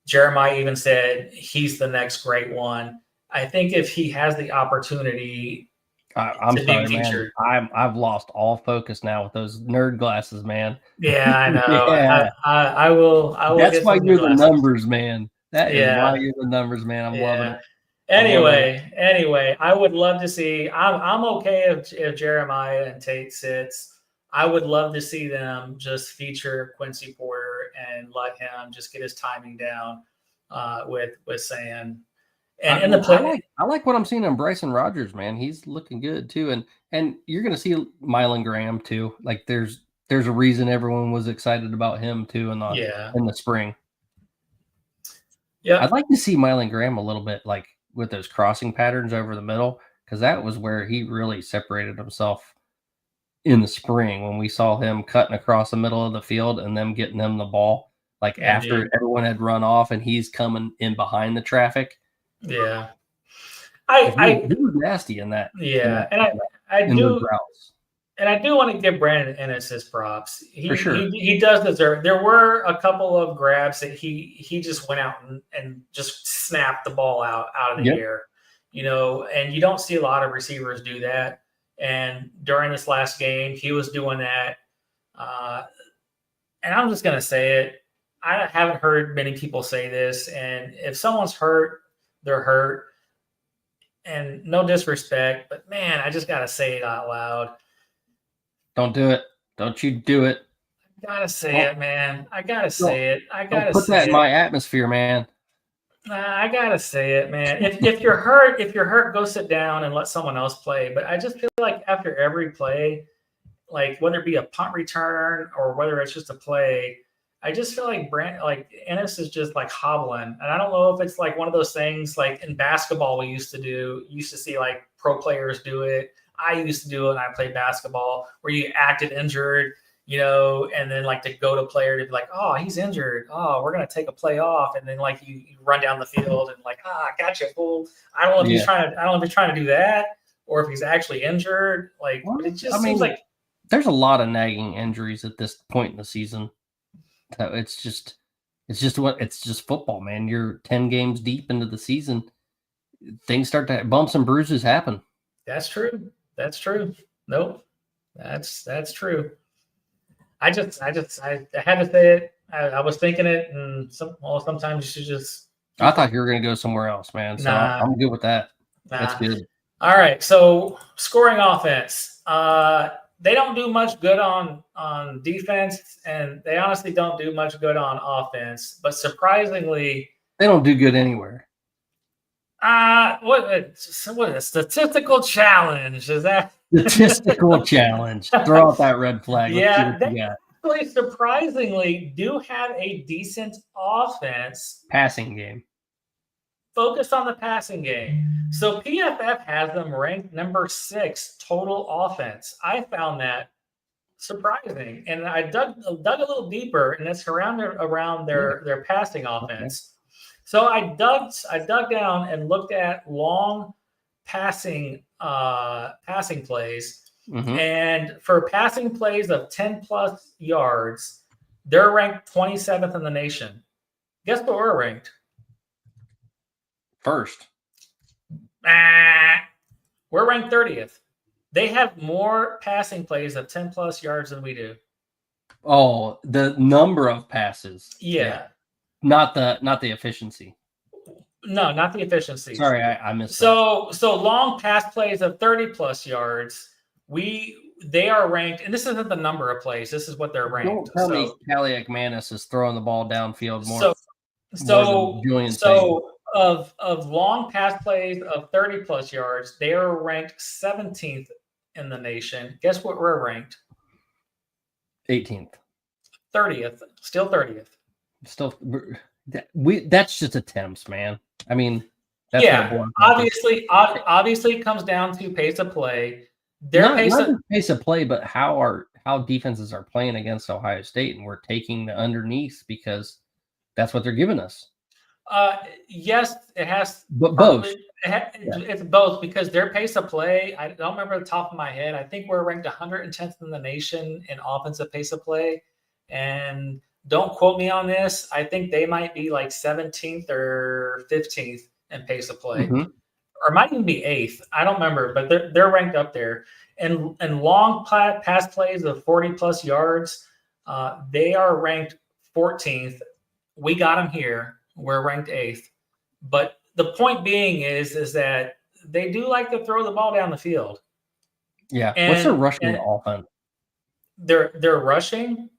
S6: Jeremiah even said he's the next great one. I think if he has the opportunity
S1: I'm sorry, man. I've lost all focus now with those nerd glasses, man.
S6: Yeah, I know. Yeah. I will.
S1: That's why you're the numbers, man. That is why you're the numbers, man. I'm loving it.
S6: Anyway, I would love to see. I'm okay if Jeremiah and Tate sits. I would love to see them just feature Quincy Porter and let him just get his timing down with Sand. And in the play,
S1: I like what I'm seeing on Bryson Rogers, man. He's looking good too, and you're going to see Mylan Graham too. There's a reason everyone was excited about him too in the spring.
S6: Yeah,
S1: I'd like to see Mylan Graham a little bit with those crossing patterns over the middle, because that was where he really separated himself in the spring when we saw him cutting across the middle of the field and them getting him the ball after everyone had run off and he's coming in behind the traffic.
S6: Yeah,
S1: he was nasty in that.
S6: Yeah, I do want to give Brandon Ennis his props.
S1: For sure,
S6: he does deserve. There were a couple of grabs that he just went out and just snapped the ball out of the air, and you don't see a lot of receivers do that. And during this last game, he was doing that. And I'm just gonna say it. I haven't heard many people say this, and if someone's hurt, they're hurt. And no disrespect, but man, I just gotta say it out loud.
S1: Don't do it. Don't you do it.
S6: I gotta say it, man. I gotta say it. I gotta
S1: put that in my atmosphere, man.
S6: I gotta say it, man. If you're hurt, go sit down and let someone else play. But I just feel like after every play, whether it be a punt return or whether it's just a play, I just feel like Ennis is just hobbling. And I don't know if it's one of those things in basketball we used to see pro players do it. I used to do it when I played basketball, where you acted injured, and then to go to player to be oh, he's injured. Oh, we're going to take a play off. And then you run down the field and gotcha, fool. I don't know if he's trying to do that or if he's actually injured. It just seems like
S1: there's a lot of nagging injuries at this point in the season. So it's just football, man. You're 10 games deep into the season. Things start to bumps and bruises happen.
S6: That's true. Nope. That's true. I had to say it. I was thinking it, and sometimes you should just.
S1: I thought you were going to go somewhere else, man. So I'm good with that. That's good.
S6: All right. So scoring offense. They don't do much good on defense, and they honestly don't do much good on offense. But surprisingly,
S1: they don't do good anywhere.
S6: What a statistical challenge is that?
S1: Statistical challenge. Throw out that red flag.
S6: Yeah, they actually surprisingly do have a decent offense.
S1: Passing game.
S6: Focused on the passing game. So PFF has them ranked number 6 total offense. I found that surprising, and I dug a little deeper, and it's surrounded around their passing offense. Okay. So I dug down and looked at long passing plays, and for passing plays of 10+ yards, they're ranked 27th in the nation. Guess what we're ranked?
S1: First.
S6: We're ranked 30th. They have more passing plays of 10+ yards than we do.
S1: Oh, the number of passes.
S6: Yeah.
S1: Not the efficiency.
S6: No, not the efficiency.
S1: Sorry, I missed
S6: that. So long pass plays of 30+ yards, they are ranked, and this isn't the number of plays. This is what they're ranked.
S1: Don't tell me Caliac Manis is throwing the ball downfield more.
S6: So of long pass plays of 30+ yards, they are ranked 17th in the nation. Guess what we're ranked?
S1: 18th.
S6: 30th. Still 30th.
S1: Still, that's just attempts, man. I mean, that's
S6: obviously it comes down to pace of play.
S1: Not pace of play, but how defenses are playing against Ohio State, and we're taking the underneath because that's what they're giving us.
S6: Yes, it has.
S1: But both.
S6: It's both because their pace of play, I don't remember the top of my head. I think we're ranked 110th in the nation in offensive pace of play. And don't quote me on this. I think they might be like 17th or 15th in pace of play. Or might even be 8th. I don't remember, but they're ranked up there. And long pass plays of 40+ yards, they are ranked 14th. We got them here. We're ranked 8th. But the point being is that they do like to throw the ball down the field.
S1: Yeah. What's their rushing offense?
S6: Their rushing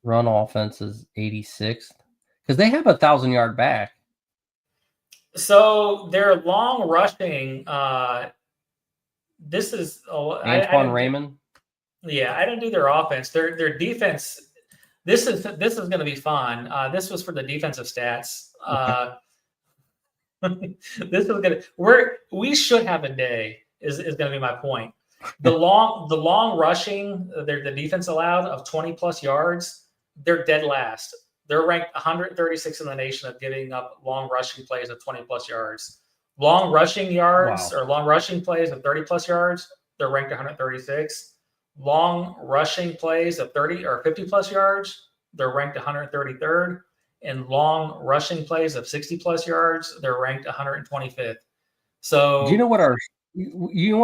S1: run offense is 86th because they have 1,000-yard back.
S6: So their long rushing. This is
S1: Antoine Raymond.
S6: Yeah, I didn't do their offense. Their defense. This is going to be fun. This was for the defensive stats. This is going to. We should have a day. Is going to be my point. The long rushing. The defense allowed of 20+ yards. They're dead last. They're ranked 136 in the nation of giving up long rushing plays of 20+ yards. Long rushing yards or long rushing plays of 30+ yards, they're ranked 136. Long rushing plays of 30 or 50+ yards, they're ranked 133rd. And long rushing plays of 60+ yards, they're ranked 125th. So
S1: do you know what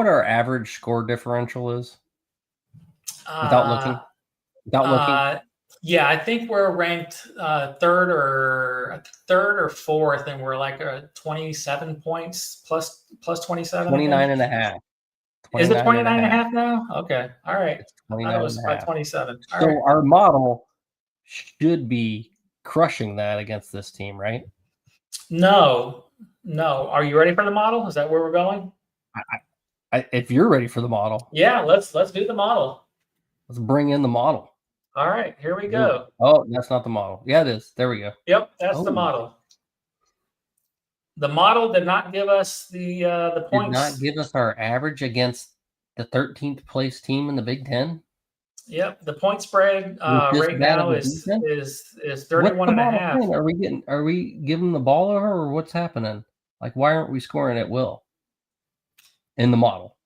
S1: our average score differential is? Without looking?
S6: Yeah, I think we're ranked third or fourth, and we're like 27 points plus 27.
S1: 29.5.
S6: Is it 29.5 now? Okay. All right. I thought it was by 27.
S1: So our model should be crushing that against this team, right?
S6: No. Are you ready for the model? Is that where we're going?
S1: If you're ready for the model.
S6: Yeah, let's do the model.
S1: Let's bring in the model.
S6: All right, here we go.
S1: Oh, that's not the model. Yeah, it is. There we go.
S6: Yep, that's the model. The model did not give us the points.
S1: Did not give us our average against the 13th place team in the Big Ten.
S6: Yep, the point spread right now is 31.5.
S1: Are we giving the ball over, or what's happening? Like, why aren't we scoring at will in the model?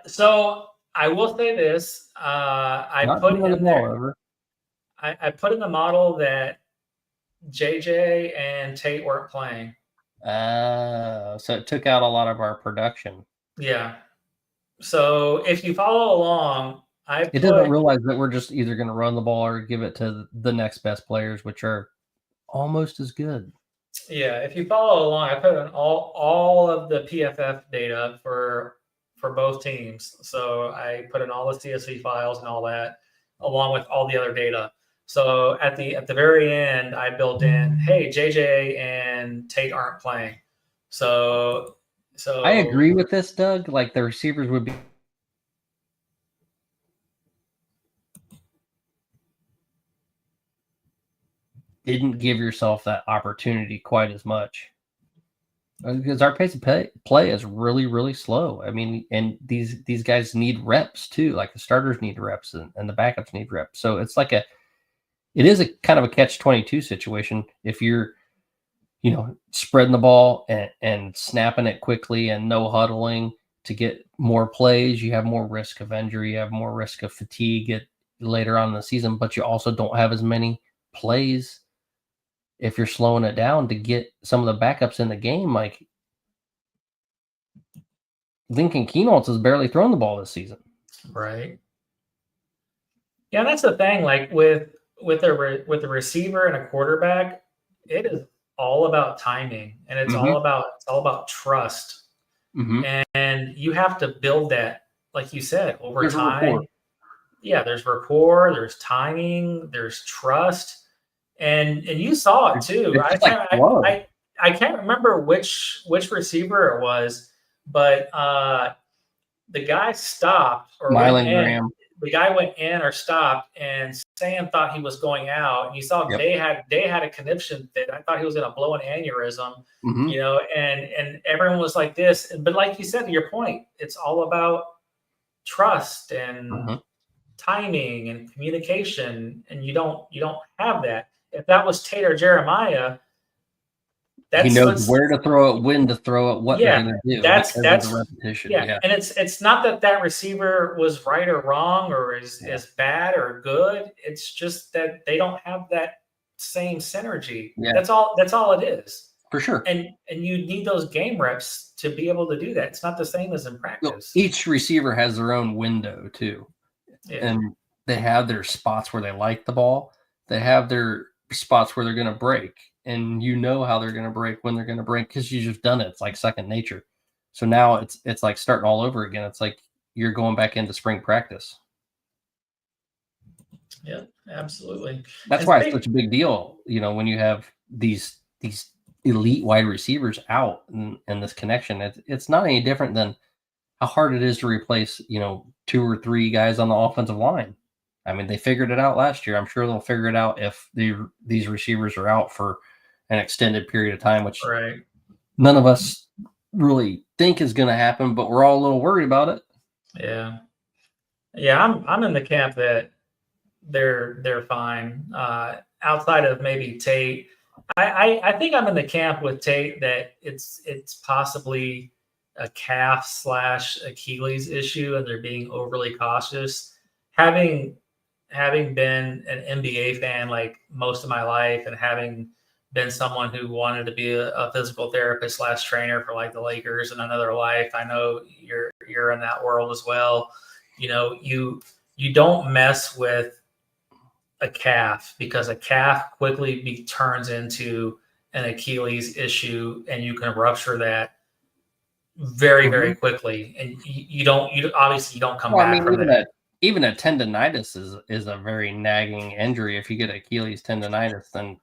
S6: So I will say this. I put in the model that JJ and Tate weren't playing.
S1: So it took out a lot of our production.
S6: Yeah. So if you follow along, it
S1: doesn't realize that we're just either going to run the ball or give it to the next best players, which are almost as good.
S6: Yeah. If you follow along, I put in all of the PFF data for both teams. So I put in all the CSV files and all that, along with all the other data. So at the very end, I built in, hey, JJ and Tate aren't playing. So
S1: I agree with this, Doug. Like the receivers would be. Didn't give yourself that opportunity quite as much because our pace of play is really, really slow. I mean, and these guys need reps too. Like the starters need reps and the backups need reps. So it's like it is a kind of a catch-22 situation. If you're, spreading the ball and snapping it quickly and no huddling to get more plays, you have more risk of injury, you have more risk of fatigue later on in the season, but you also don't have as many plays if you're slowing it down to get some of the backups in the game. Like Lincoln Keenholz has barely thrown the ball this season.
S6: Right. Yeah, that's the thing. Like with a receiver and a quarterback, it is all about timing, and it's all about trust. And you have to build that, like you said, over time. Yeah, there's rapport, there's timing, there's trust. And you saw it too. I can't remember which receiver it was, but the guy stopped or
S1: Graham.
S6: The guy went in or stopped, and Sam thought he was going out. And you saw Day had a conniption fit. I thought he was going to blow an aneurysm, and everyone was like this. But like you said, to your point, it's all about trust and timing and communication, and you don't have that. If that was Tate or Jeremiah,
S1: he knows where to throw it, when to throw it, what they're going to do.
S6: That's
S1: repetition.
S6: Yeah, and it's not that receiver was right or wrong or is bad or good. It's just that they don't have that same synergy. Yeah. That's all it is.
S1: For sure.
S6: And you need those game reps to be able to do that. It's not the same as in practice.
S1: Each receiver has their own window too. Yeah. And they have their spots where they like the ball. They have their spots where they're going to break. And how they're going to break, when they're going to break, because you've just done it. It's like second nature. So now it's like starting all over again. It's like you're going back into spring practice.
S6: Yeah, absolutely.
S1: That's why it's such a big deal, when you have these elite wide receivers out and this connection. It's not any different than how hard it is to replace, 2 or 3 guys on the offensive line. I mean, they figured it out last year. I'm sure they'll figure it out if these receivers are out for an extended period of time, which none of us really think is going to happen, but we're all a little worried about it.
S6: Yeah. Yeah. I'm in the camp that they're fine. Outside of maybe Tate, I think I'm in the camp with Tate that it's possibly a calf / Achilles issue, and they're being overly cautious. Having been an NBA fan like most of my life, and having been someone who wanted to be a physical therapist / trainer for like the Lakers in another life, I know you're in that world as well. You don't mess with a calf, because a calf quickly turns into an Achilles issue, and you can rupture that very, very quickly. And you obviously don't come back from that.
S1: Even a tendonitis is a very nagging injury. If you get Achilles tendonitis, then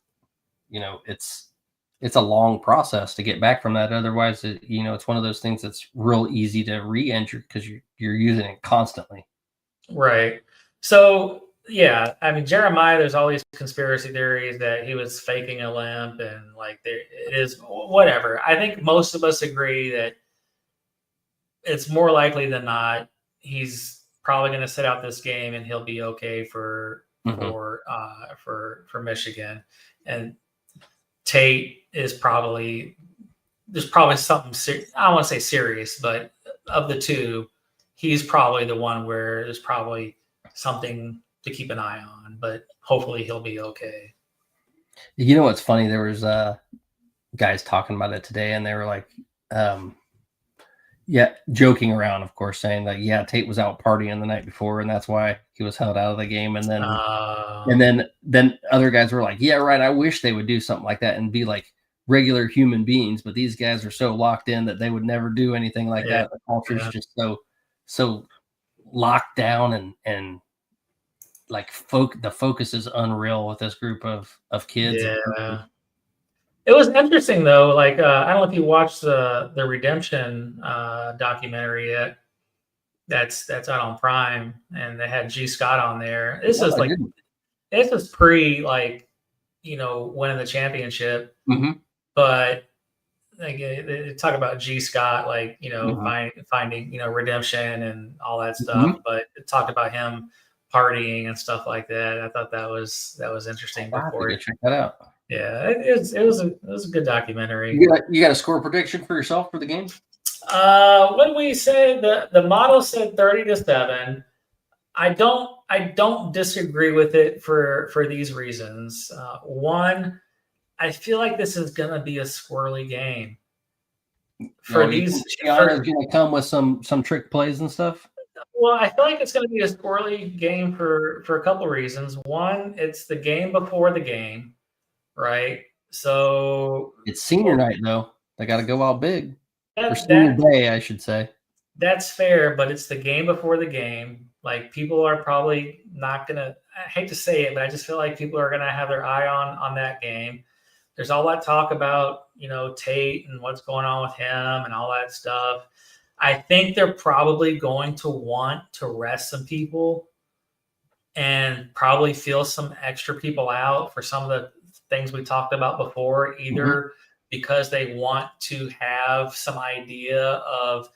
S1: it's a long process to get back from that. Otherwise, it's one of those things that's real easy to re-injure because you're using it constantly.
S6: Right. So yeah, I mean, Jeremiah, there's all these conspiracy theories that he was faking a limp, and like it is whatever. I think most of us agree that it's more likely than not he's probably going to sit out this game, and he'll be okay for Michigan. And Tate is there's probably something I don't want to say serious, but of the two, he's probably the one where there's probably something to keep an eye on, but hopefully he'll be okay.
S1: What's funny? There was guys talking about it today, and they were like, joking around, of course, saying that, Tate was out partying the night before, and that's why he was held out of the game. And then other guys were like, yeah, right, I wish they would do something like that and be like regular human beings, but these guys are so locked in that they would never do anything like that. The culture is just so locked down and like the focus is unreal with this group of kids.
S6: Yeah. It was interesting though. Like I don't know if you watched the Redemption documentary yet. That's out on Prime, and they had G. Scott on there. This is pre like winning the championship, but like they talk about G. Scott, like finding redemption and all that stuff, but it talked about him partying and stuff like that. I thought that was interesting. Before
S1: check that out.
S6: Yeah, it was a good documentary.
S1: You got a score prediction for yourself for the game?
S6: When we say the model said 30-7, I don't disagree with it for these reasons. One, I feel like this is gonna be a squirrely game.
S1: Gianna's gonna come with some trick plays and stuff.
S6: Well, I feel like it's gonna be a squirrely game for a couple of reasons. One, it's the game before the game, right? So
S1: it's senior night though. They got to go out big. Or senior day, I should say.
S6: That's fair, but it's the game before the game. Like people are probably not gonna. I hate to say it, but I just feel like people are gonna have their eye on that game. There's all that talk about Tate and what's going on with him and all that stuff. I think they're probably going to want to rest some people and probably feel some extra people out for some of the things we talked about before, either because they want to have some idea of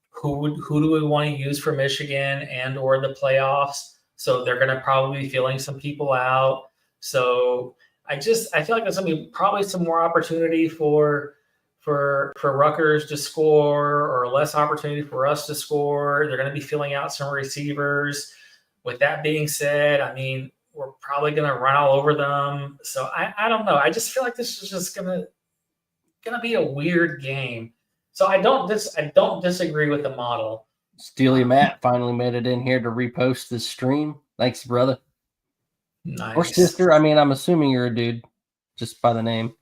S6: who do we want to use for Michigan and or the playoffs. So they're going to probably be feeling some people out. So I feel like there's going to be probably some more opportunity for Rutgers to score, or less opportunity for us to score. They're going to be filling out some receivers. With that being said, I mean, we're probably going to run all over them. So I don't know. I just feel like this is just gonna be a weird game. So I don't disagree with the model.
S1: Steely Matt finally made it in here to repost this stream. Thanks, brother.
S6: Nice.
S1: Or sister. I mean, I'm assuming you're a dude just by the name.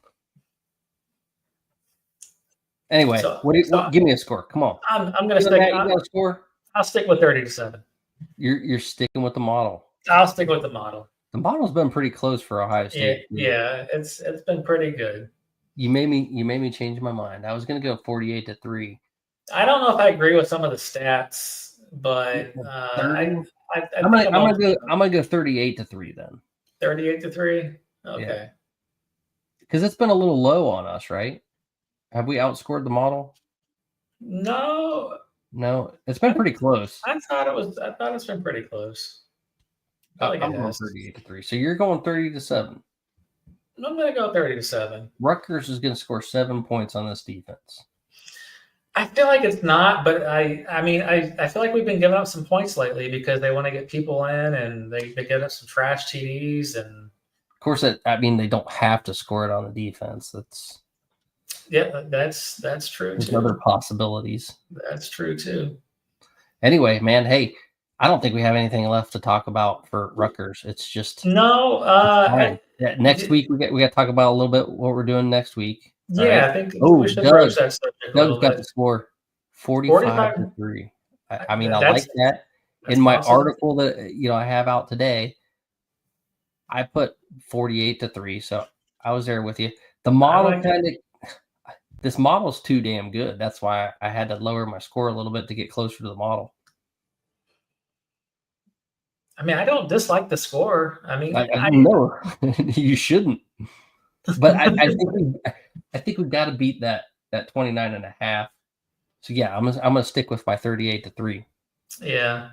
S1: Anyway, give me a score. Come on.
S6: I'm going to stick.
S1: You got a score?
S6: I'll stick with 30-7.
S1: You're sticking with the model.
S6: I'll stick with the model.
S1: The model's been pretty close for Ohio State.
S6: Yeah, it's been pretty good.
S1: You made me change my mind. I was going to go 48-3.
S6: I don't know if I agree with some of the stats, but I'm
S1: gonna go 38-3 then.
S6: 38-3. Okay.
S1: Because it's been a little low on us, right? Have we outscored the model?
S6: No,
S1: it's been pretty close.
S6: I thought it's been pretty close.
S1: I'm going 38-3. So you're going 30-7.
S6: I'm going to go 30-7.
S1: Rutgers is going to score 7 points on this defense.
S6: I feel like it's not, but I feel like we've been giving up some points lately because they want to get people in, and they get up some trash TDs. And
S1: of course, they don't have to score it on the defense.
S6: That's true
S1: There's
S6: too.
S1: Other possibilities.
S6: That's true too.
S1: Anyway, man, hey, I don't think we have anything left to talk about for Rutgers. It's just next week we got to talk about a little bit what we're doing next week.
S6: Yeah, right? I think we should approach that subject.
S1: Doug's got the score 45-3. I mean, I like that. In my article that I have out today, I put 48-3. So I was there with you. The model this model's too damn good. That's why I had to lower my score a little bit to get closer to the model.
S6: I mean, I don't dislike the score. I mean,
S1: no, you shouldn't. But I think we've got to beat that 29.5. So yeah, I'm gonna stick with my 38-3.
S6: Yeah.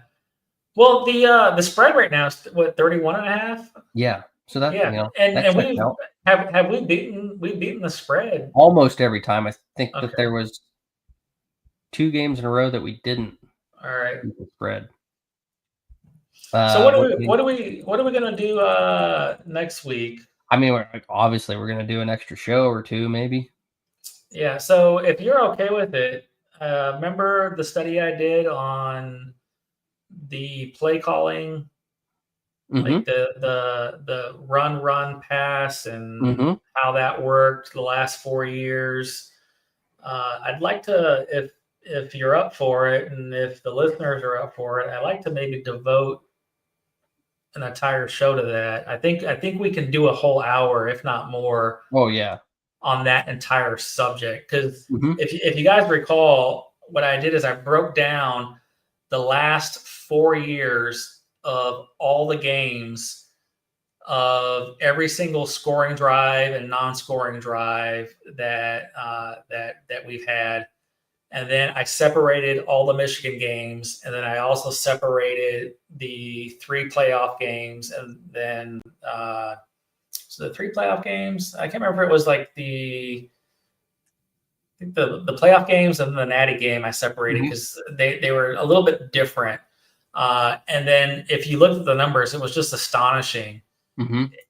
S6: Well, the spread right now is what, 31.5?
S1: Yeah. So that
S6: and we've beaten the spread
S1: almost every time. I think that there was 2 games in a row that we didn't.
S6: All right.
S1: Beat the spread.
S6: So what are we gonna do next week?
S1: I mean, we're going to do an extra show or 2, maybe.
S6: Yeah. So if you're okay with it, remember the study I did on the play calling, like the run, pass, and how that worked the last 4 years. I'd like to, if you're up for it, and if the listeners are up for it, I'd like to maybe devote an entire show to that. I think we can do a whole hour, if not more.
S1: Oh yeah,
S6: on that entire subject, because
S1: Mhm.
S6: if you guys recall, what I did is I broke down the last 4 years of all the games of every single scoring drive and non-scoring drive that we've had. And then I separated all the Michigan games, and then I also separated the 3 playoff games, and then so the 3 playoff games. I can't remember if it was like the playoff games and the Natty game. I separated because they were a little bit different. And then if you look at the numbers, it was just astonishing.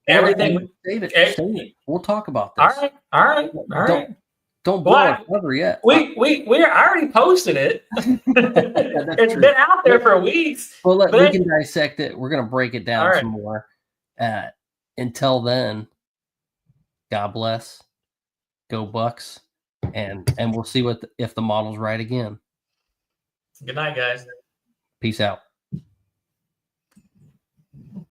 S6: Everything.
S1: Save it. We'll talk about this.
S6: All right.
S1: Don't blow our cover yet.
S6: I already posted it. It's been out there for weeks.
S1: Well, we can dissect it. We're gonna break it down some more. Until then, God bless. Go Bucks, and we'll see if the model's right again.
S6: Good night, guys.
S1: Peace out.